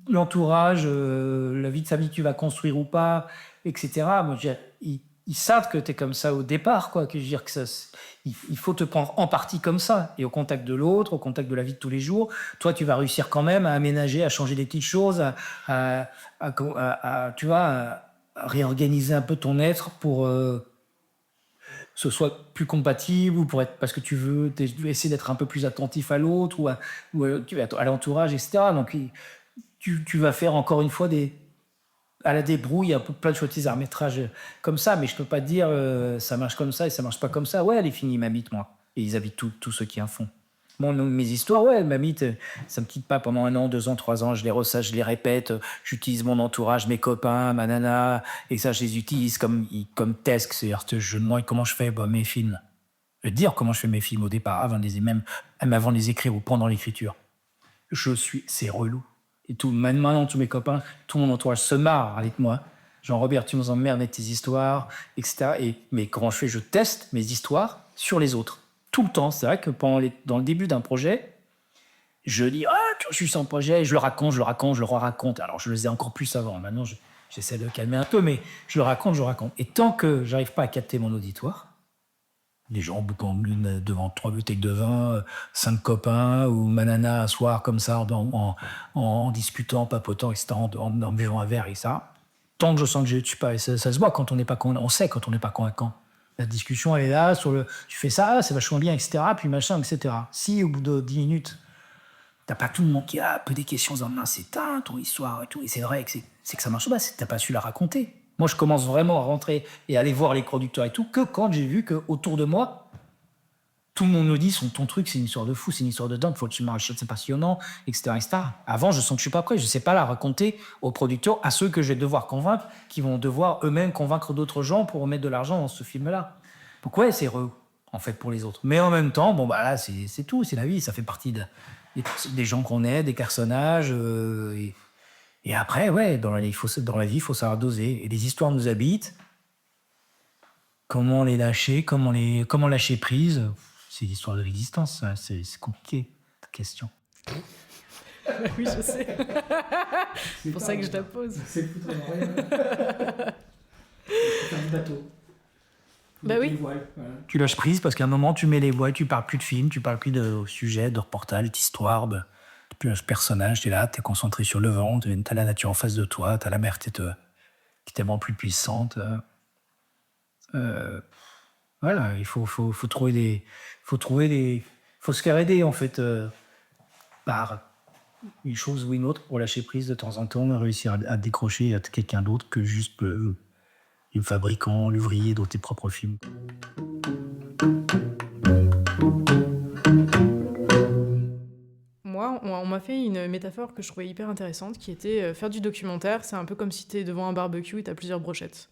l'entourage, la vie de famille que tu vas construire ou pas, etc., moi, ils savent que tu es comme ça au départ, quoi. Que je veux dire que il faut te prendre en partie comme ça, et au contact de l'autre, au contact de la vie de tous les jours. Toi, tu vas réussir quand même à aménager, à changer des petites choses, tu vois, à réorganiser un peu ton être pour ce soit plus compatible ou parce que tu veux essayer d'être un peu plus attentif à l'autre ou à l'entourage, etc. Donc, tu vas faire encore une fois à la débrouille, un peu plein de choses, des arbitrages comme ça, mais je peux pas te dire ça marche comme ça et ça marche pas comme ça. Ouais, les films, ils m'habitent, moi. Et ils habitent tous ceux qui en font. Mes histoires, ouais, elles m'habitent. Ça me quitte pas pendant 1 an, 2 ans, 3 ans. Je les ressasse, je les répète. J'utilise mon entourage, mes copains, ma nana. Et ça, je les utilise comme test. C'est-à-dire, je me demande comment je fais mes films. Je vais te dire comment je fais mes films au départ, avant de les écrire ou pendant l'écriture. C'est relou. Et maintenant, tous mes copains, tout mon entourage se marre avec moi. Jean-Robert, tu nous emmerdes avec tes histoires, etc. Mais comment je fais? Je teste mes histoires sur les autres. Tout le temps. C'est vrai que dans le début d'un projet, je dis je suis sans projet, je le raconte, je le raconte. Alors je le faisais encore plus avant. Maintenant, j'essaie de calmer un peu, mais je le raconte. Et tant que j'arrive pas à capter mon auditoire, les gens devant 3 bouteilles de vin, 5 copains, ou ma nana un soir comme ça, en discutant, papotant, etc., en buvant un verre et ça. Tant que je sens que je ne suis pas, ça se voit quand on n'est pas convaincant. On sait quand on n'est pas convaincant. La discussion, elle est là, tu fais ça, c'est vachement bien, etc., puis machin, etc. Si, au bout de 10 minutes, t'as pas tout le monde qui a un peu des questions en main, c'est ton histoire et tout, et c'est vrai que c'est que ça marche pas, c'est que t'as pas su la raconter. Moi, je commence vraiment à rentrer et à aller voir les producteurs et tout, que quand j'ai vu qu'autour de moi, tout le monde me dit ton truc, c'est une histoire de fou, c'est une histoire de dingue, faut que tu marches, c'est passionnant, etc., etc. Avant, je sens que je suis pas prêt, je sais pas la raconter aux producteurs, à ceux que je vais devoir convaincre, qui vont devoir eux-mêmes convaincre d'autres gens pour mettre de l'argent dans ce film-là. Donc ouais, c'est heureux, en fait, pour les autres. Mais en même temps, là, c'est tout, c'est la vie, ça fait partie des gens qu'on est, des personnages, et après, ouais, dans la vie, il faut savoir doser. Et les histoires nous habitent. Comment les lâcher, comment lâcher prise, c'est l'histoire de l'existence, hein. C'est compliqué, ta question. Oui, je sais. C'est pour ça que je la pose. C'est foutre en rien. Faire du bateau. Bah oui. Voiles, voilà. Tu lâches prise parce qu'à un moment, tu mets les voiles, tu parles plus de film, tu parles plus de sujet, de reportage, d'histoire, plus un personnage, t'es là, t'es concentré sur le vent, t'as la nature en face de toi, t'as la mer qui est tellement plus puissante. Voilà, il faut se faire aider en fait par une chose ou une autre pour lâcher prise de temps en temps, réussir à décrocher à quelqu'un d'autre que juste le fabricant, l'ouvrier dans tes propres films. Moi, on m'a fait une métaphore que je trouvais hyper intéressante, qui était faire du documentaire, c'est un peu comme si t'es devant un barbecue et t'as plusieurs brochettes.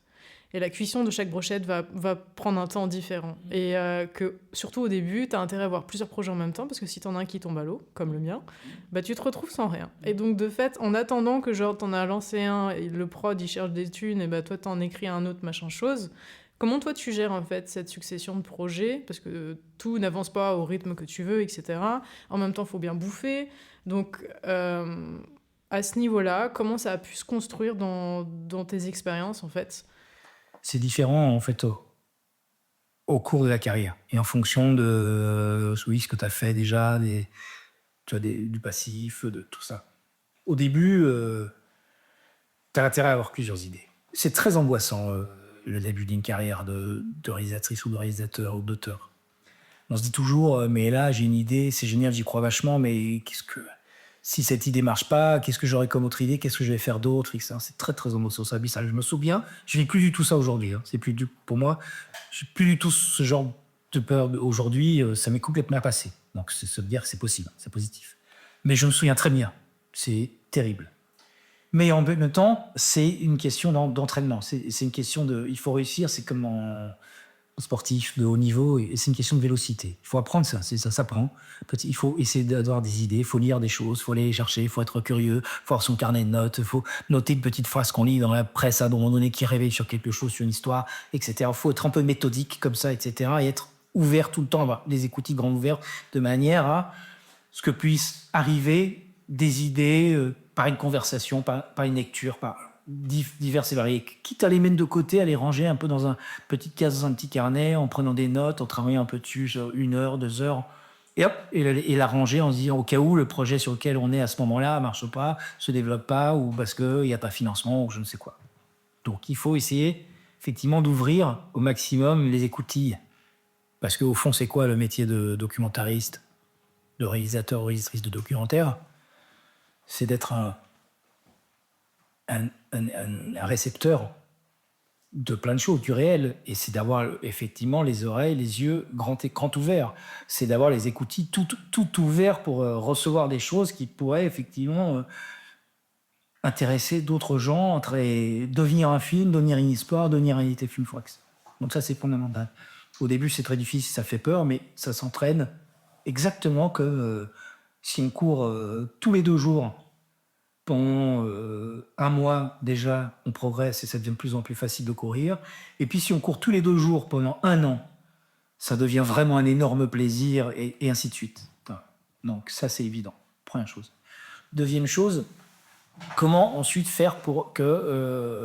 Et la cuisson de chaque brochette va prendre un temps différent. Et que, surtout au début, tu as intérêt à avoir plusieurs projets en même temps, parce que si tu en as un qui tombe à l'eau, comme le mien, bah, tu te retrouves sans rien. Et donc, de fait, en attendant que genre t'en as lancé un, et le prod, il cherche des thunes, et bah, toi, t'en écris un autre, machin chose. Comment toi, tu gères, en fait, cette succession de projets? Parce que tout n'avance pas au rythme que tu veux, etc. En même temps, il faut bien bouffer. Donc, à ce niveau-là, comment ça a pu se construire dans tes expériences, en fait? C'est différent, en fait, au cours de la carrière. Et en fonction de oui, ce que tu as fait déjà, tu as du passif, de tout ça. Au début, tu as intérêt à avoir plusieurs idées. C'est très angoissant, le début d'une carrière de réalisatrice ou de réalisateur ou d'auteur. On se dit toujours, mais là, j'ai une idée, c'est génial, j'y crois vachement, mais si cette idée marche pas, qu'est-ce que j'aurai comme autre idée, qu'est-ce que je vais faire d'autre, etc. C'est très, très émotionnel. Je me souviens, je vis plus du tout ça aujourd'hui. C'est plus pour moi, je n'ai plus du tout ce genre de peur aujourd'hui. Ça m'est complètement passé. Donc, c'est se dire que c'est possible, c'est positif. Mais je me souviens très bien. C'est terrible. Mais en même temps, c'est une question d'entraînement. C'est une question il faut réussir. C'est comme en sportif de haut niveau, et c'est une question de vélocité. Il faut apprendre ça, ça s'apprend. Il faut essayer d'avoir des idées, il faut lire des choses, il faut aller les chercher, il faut être curieux, il faut avoir son carnet de notes, il faut noter une petite phrase qu'on lit dans la presse à un moment donné qui réveille sur quelque chose, sur une histoire, etc. Il faut être un peu méthodique comme ça, etc. Et être ouvert tout le temps, avoir les écoutilles grands ouverts, de manière à ce que puissent arriver des idées par une conversation, par une lecture, par diverses et variées, quitte à les mettre de côté, à les ranger un peu dans un petite case, dans un petit carnet, en prenant des notes, en travaillant un peu dessus, 1 heure, 2 heures, et hop, et la ranger en se disant au cas où le projet sur lequel on est à ce moment-là marche pas, se développe pas, ou parce qu'il n'y a pas de financement, ou je ne sais quoi. Donc il faut essayer effectivement d'ouvrir au maximum les écoutilles. Parce qu'au fond, c'est quoi le métier de documentariste, de réalisateur ou réalisatrice de documentaire? C'est d'être un récepteur de plein de choses, du réel, et c'est d'avoir effectivement les oreilles, les yeux grand ouverts. C'est d'avoir les écoutilles tout ouverts pour recevoir des choses qui pourraient effectivement intéresser d'autres gens, devenir un film, devenir une histoire, devenir une réalité film Fox. Donc ça, c'est fondamental. Au début, c'est très difficile, ça fait peur, mais ça s'entraîne exactement comme si on court tous les 2 jours. Pendant 1 mois, déjà, on progresse et ça devient de plus en plus facile de courir. Et puis, si on court tous les 2 jours pendant 1 an, ça devient vraiment un énorme plaisir et ainsi de suite. Donc, ça, c'est évident. Première chose. Deuxième chose, comment ensuite faire pour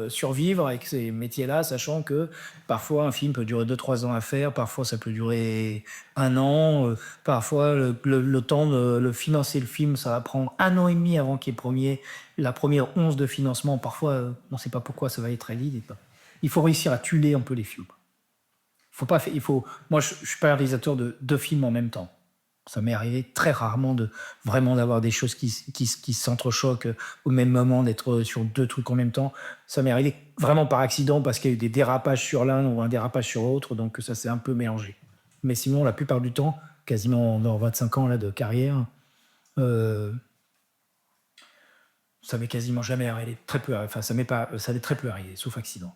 survivre avec ces métiers-là, sachant que parfois un film peut durer 2-3 ans à faire, parfois ça peut durer 1 an, parfois le temps de financer le film, ça va prendre 1 an et demi avant qu'il y ait la première once de financement. Parfois, on ne sait pas pourquoi ça va être très vite. Il faut réussir à tuer un peu les films. Moi, je ne suis pas un réalisateur de 2 films en même temps. Ça m'est arrivé très rarement d'avoir des choses qui s'entrechoquent au même moment, d'être sur 2 trucs en même temps. Ça m'est arrivé vraiment par accident parce qu'il y a eu des dérapages sur l'un ou un dérapage sur l'autre, donc ça s'est un peu mélangé. Mais sinon, la plupart du temps, quasiment dans 25 ans là, de carrière, ça m'est quasiment jamais arrivé. Très peu, enfin, ça m'est très peu arrivé, sauf accident.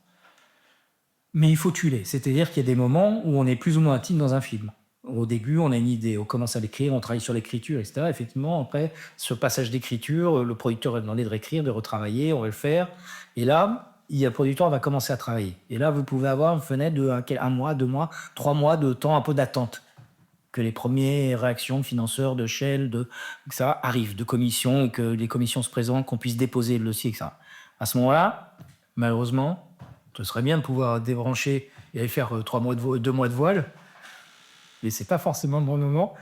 Mais il faut tuer. C'est-à-dire qu'il y a des moments où on est plus ou moins intime dans un film. Au début, on a une idée, on commence à l'écrire, on travaille sur l'écriture, etc. Effectivement, après, ce passage d'écriture, le producteur va demander de réécrire, de retravailler, on va le faire. Et là, le producteur va commencer à travailler. Et là, vous pouvez avoir une fenêtre de 1 mois, 2 mois, 3 mois de temps, un peu d'attente. Que les premières réactions de financeurs, de Shell, que ça arrive, de commissions, que les commissions se présentent, qu'on puisse déposer le dossier, etc. À ce moment-là, malheureusement, ce serait bien de pouvoir débrancher et aller faire 2 mois de voile. Mais c'est pas forcément le bon moment.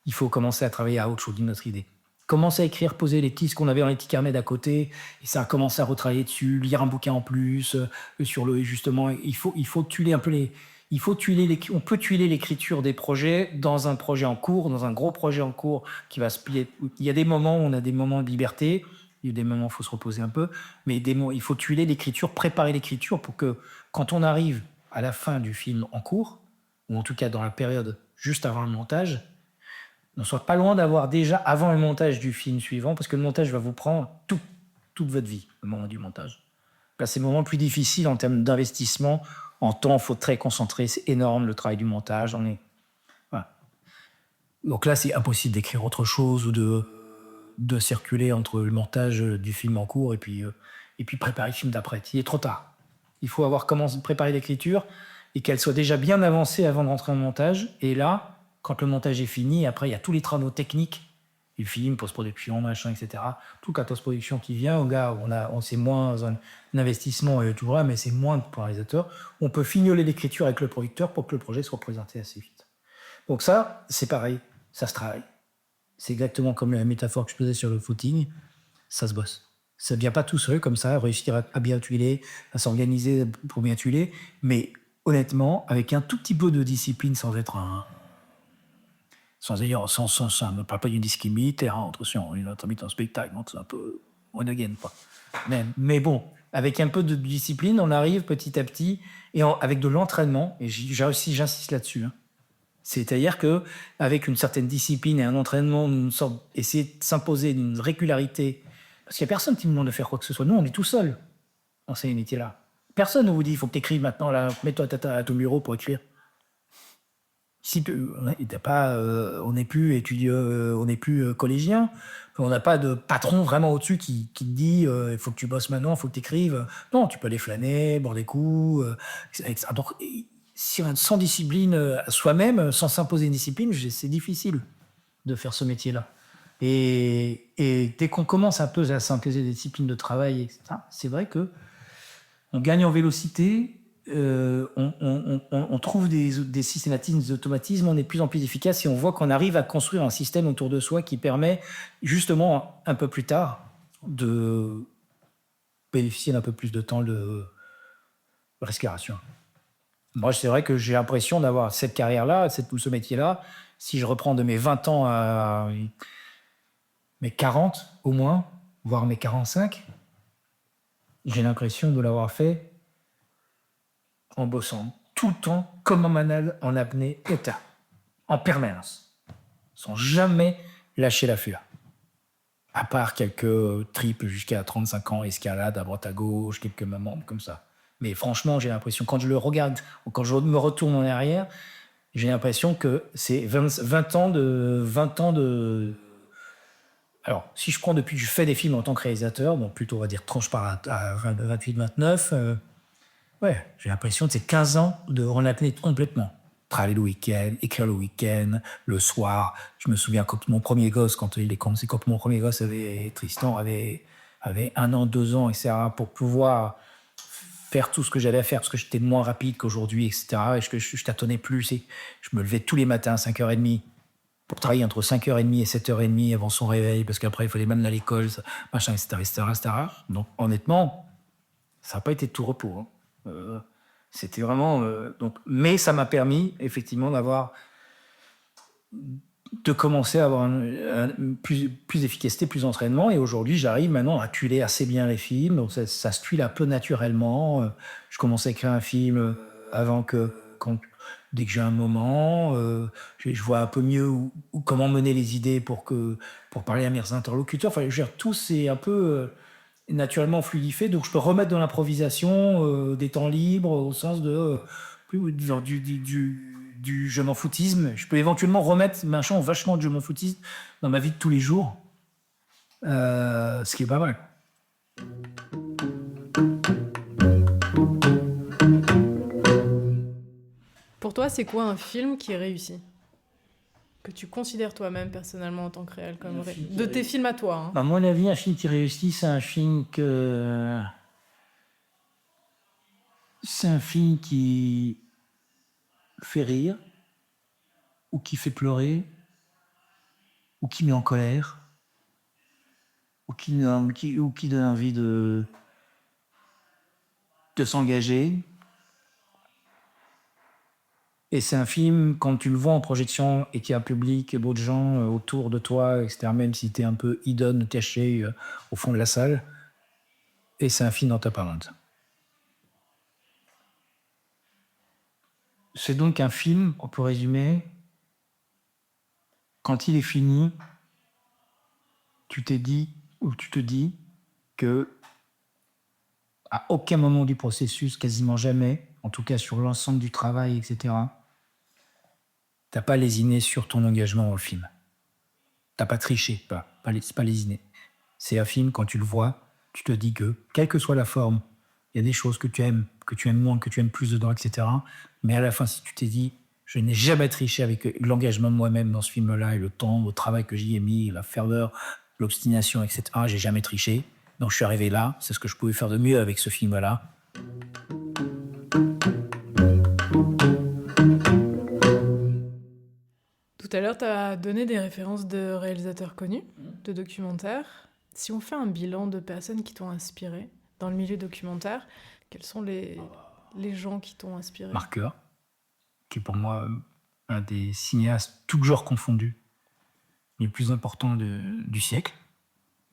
Il faut commencer à travailler à autre chose d'une autre idée. Commencer à écrire, poser les petits, ce qu'on avait dans les petits carnets d'à côté, et ça a commencé à retravailler dessus, lire un bouquin en plus, justement, il faut tuer un peu on peut tuer l'écriture des projets dans un projet en cours, dans un gros projet en cours qui va se plier. Il y a des moments où on a des moments de liberté, il y a des moments où il faut se reposer un peu, mais il faut tuer l'écriture, préparer l'écriture pour que quand on arrive à la fin du film en cours, ou en tout cas dans la période juste avant le montage, ne soit pas loin d'avoir déjà, avant le montage du film suivant, parce que le montage va vous prendre toute votre vie, le moment du montage. Là, c'est le moment le plus difficile en termes d'investissement. En temps, il faut très concentrer. C'est énorme, le travail du montage. Voilà. Donc là, c'est impossible d'écrire autre chose ou de circuler entre le montage du film en cours et puis préparer le film d'après. Il est trop tard. Il faut avoir commencé à préparer l'écriture et qu'elle soit déjà bien avancée avant de rentrer en montage. Et là, quand le montage est fini, après, il y a tous les travaux techniques, le film, post-production, machin, etc. Tout la post-production qui vient, au gars, c'est moins un investissement et tout vrai, mais c'est moins pour le réalisateur. On peut fignoler l'écriture avec le producteur pour que le projet soit présenté assez vite. Donc ça, c'est pareil, ça se travaille. C'est exactement comme la métaphore que je faisais sur le footing, ça se bosse. Ça ne vient pas tout seul comme ça, réussir à bien tuiler, à s'organiser pour bien tuiler, mais honnêtement, avec un tout petit peu de discipline, sans être un... Ça ne parle pas d'une discipline militaire, hein, attention, il a mis un spectacle, donc c'est un peu on again, quoi. Mais bon, avec un peu de discipline, on arrive petit à petit, et avec de l'entraînement, et j'insiste là-dessus, hein. C'est-à-dire qu'avec une certaine discipline et un entraînement, essayer de s'imposer d'une régularité, parce qu'il n'y a personne qui nous demande de faire quoi que ce soit. Nous, on est tout seul dans ces métiers-là. Personne ne vous dit il faut que tu écrives maintenant, là, mets-toi à ton bureau pour écrire. Si on n'est plus étudiant, on n'est plus collégien, on n'a pas de patron vraiment au-dessus qui te dit il faut que tu bosses maintenant, il faut que tu écrives. Non, tu peux aller flâner, boire des coups. Donc, sans discipline à soi-même, sans s'imposer une discipline, c'est difficile de faire ce métier-là. Et dès qu'on commence un peu à s'imposer des disciplines de travail, etc., c'est vrai que on gagne en vélocité, on trouve des systématismes, des automatismes, on est de plus en plus efficace et on voit qu'on arrive à construire un système autour de soi qui permet justement un peu plus tard de bénéficier d'un peu plus de temps de respiration. Moi, c'est vrai que j'ai l'impression d'avoir cette carrière-là, ce métier-là. Si je reprends de mes 20 ans à mes 40 au moins, voire mes 45, j'ai l'impression de l'avoir fait en bossant tout le temps, comme un manal en apnée état, en permanence, sans jamais lâcher l'affaire. À part quelques tripes jusqu'à 35 ans, escalade à droite à gauche, quelques moments comme ça. Mais franchement, j'ai l'impression, quand je le regarde, ou quand je me retourne en arrière, j'ai l'impression que c'est 20 ans de... Alors, si je prends depuis que je fais des films en tant que réalisateur, donc plutôt, on va dire, tranche par à 28-29, ouais, j'ai l'impression que c'est 15 ans de en apnée complètement. Travailler le week-end, écrire le week-end, le soir. Je me souviens quand mon premier gosse, quand mon premier gosse Tristan avait 1 an, 2 ans, etc., pour pouvoir faire tout ce que j'avais à faire, parce que j'étais moins rapide qu'aujourd'hui, etc., et que je tâtonnais plus. Et je me levais tous les matins à 5h30 pour travailler entre 5h30 et 7h30 avant son réveil, parce qu'après, il fallait même aller à l'école, machin, etc. Donc, honnêtement, ça n'a pas été de tout repos, hein. C'était vraiment... mais ça m'a permis, effectivement, de commencer à avoir plus d'efficacité, plus d'entraînement. Et aujourd'hui, j'arrive maintenant à tuiler assez bien les films. Donc ça se tuile un peu naturellement. Je commence à écrire un film dès que j'ai un moment. Je vois un peu mieux comment mener les idées pour parler à mes interlocuteurs. Enfin, tout c'est un peu naturellement fluidifié. Donc je peux remettre dans l'improvisation des temps libres au sens de du je m'en foutisme. Je peux éventuellement remettre un champ vachement de je m'en foutisme dans ma vie de tous les jours, ce qui est pas mal. Pour toi, c'est quoi un film qui est réussi ? Que tu considères toi-même personnellement en tant que réel comme de tes films à toi, hein. À mon avis, un film qui réussit, c'est un film qui fait rire, ou qui fait pleurer, ou qui met en colère, ou qui donne envie de s'engager. Et c'est un film, quand tu le vois en projection et qu'il y a un public, d'autres gens autour de toi, etc., même si tu es un peu hidden, caché au fond de la salle, et c'est un film dans ta parente. C'est donc un film, on peut résumer, quand il est fini, tu te dis que À aucun moment du processus, quasiment jamais, en tout cas sur l'ensemble du travail, etc., t'as pas lésiné sur ton engagement dans le film. T'as pas triché, c'est pas lésiné. C'est un film, quand tu le vois, tu te dis que, quelle que soit la forme, il y a des choses que tu aimes moins, que tu aimes plus dedans, etc. Mais à la fin, si tu t'es dit, je n'ai jamais triché avec l'engagement de moi-même dans ce film-là, et le temps, le travail que j'y ai mis, la ferveur, l'obstination, etc., j'ai jamais triché. Donc je suis arrivé là, c'est ce que je pouvais faire de mieux avec ce film-là. Tout à l'heure, tu as donné des références de réalisateurs connus, de documentaires. Si on fait un bilan de personnes qui t'ont inspiré dans le milieu documentaire, quels sont les gens qui t'ont inspiré ? Marqueur, qui est pour moi un des cinéastes tous genres confondus, les plus importants du siècle.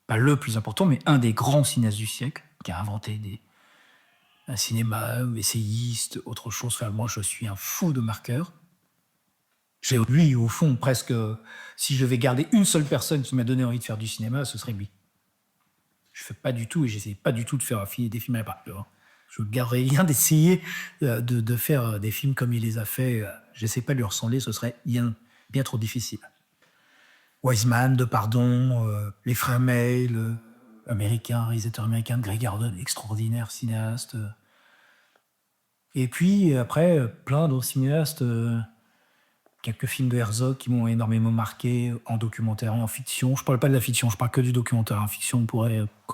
Pas le plus important, mais un des grands cinéastes du siècle, qui a inventé un cinéma essayiste, autre chose. Enfin, moi, je suis un fou de Marqueur. J'ai lui, au fond, presque... Si je vais garder une seule personne qui m'a donné envie de faire du cinéma, ce serait lui. Je fais pas du tout, et j'essaie pas du tout de faire des films à Marqueur. Je ne garderai rien d'essayer de faire des films comme il les a fait. J'essaie pas de lui ressembler, ce serait bien trop difficile. Wiseman, Depardon, les frères May, réalisateur américain, Greg Arden, extraordinaire cinéaste. Et puis après, plein d'autres cinéastes, quelques films de Herzog qui m'ont énormément marqué en documentaire et en fiction. Je parle pas de la fiction, je parle que du documentaire. En fiction,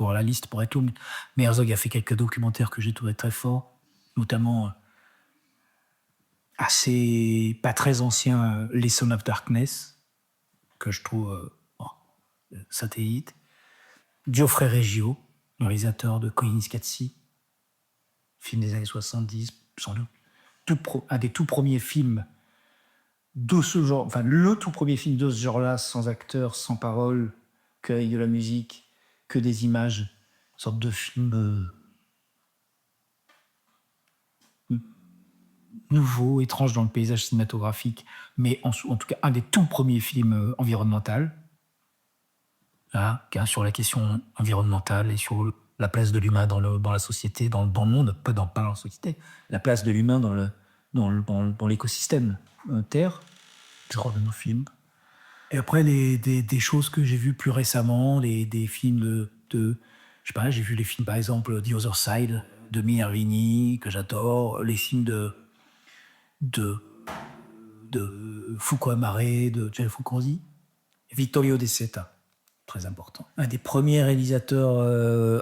la liste pourrait être longue. Mais Herzog a fait quelques documentaires que j'ai trouvé très forts, notamment pas très ancien, Les Sons of Darkness, que je trouve satellite. Geoffrey Reggio, le réalisateur de Koyaanisqatsi, film des années 70, sans doute un des tout premiers films de ce genre, enfin le tout premier film de ce genre-là, sans acteurs, sans paroles, qu'avec de la musique, que des images, une sorte de film nouveau, étrange dans le paysage cinématographique, mais en tout cas un des tout premiers films environnementaux, sur la question environnementale et sur la place de l'humain dans la société, dans le monde, pas dans la société, la place de l'humain dans l'écosystème Terre, genre de nos films. Et après, des choses que j'ai vues plus récemment, des films je sais pas, j'ai vu les films, par exemple, The Other Side, de Minervini, que j'adore, les films de Foucault Amare, de Gianni Foucault, Vittorio De Seta, très important. Un des premiers réalisateurs,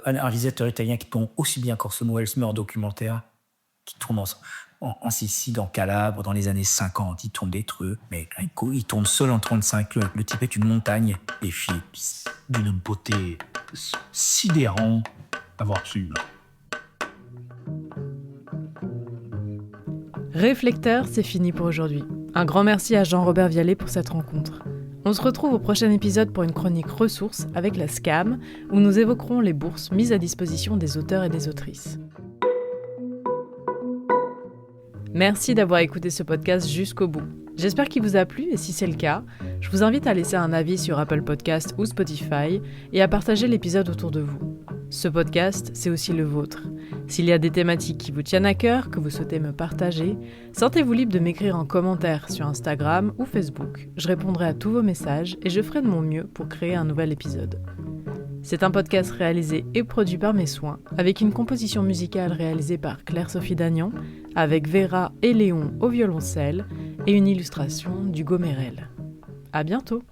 un réalisateur italien qui tourne aussi bien qu'Orson Welles, mais en documentaire, qui tourne en Sicile, en Calabre, dans les années 50, il tourne des trucs, mais il tourne seul en 35, le type est une montagne, et films d'une beauté sidérante à voir dessus. Réflecteur, c'est fini pour aujourd'hui. Un grand merci à Jean-Robert Vialet pour cette rencontre. On se retrouve au prochain épisode pour une chronique ressources avec la SCAM, où nous évoquerons les bourses mises à disposition des auteurs et des autrices. Merci d'avoir écouté ce podcast jusqu'au bout. J'espère qu'il vous a plu et si c'est le cas, je vous invite à laisser un avis sur Apple Podcasts ou Spotify et à partager l'épisode autour de vous. Ce podcast, c'est aussi le vôtre. S'il y a des thématiques qui vous tiennent à cœur, que vous souhaitez me partager, sentez-vous libre de m'écrire en commentaire sur Instagram ou Facebook. Je répondrai à tous vos messages et je ferai de mon mieux pour créer un nouvel épisode. C'est un podcast réalisé et produit par mes soins, avec une composition musicale réalisée par Claire-Sophie Dagnan, avec Vera et Léon au violoncelle, et une illustration d'Hugo Merel. À bientôt!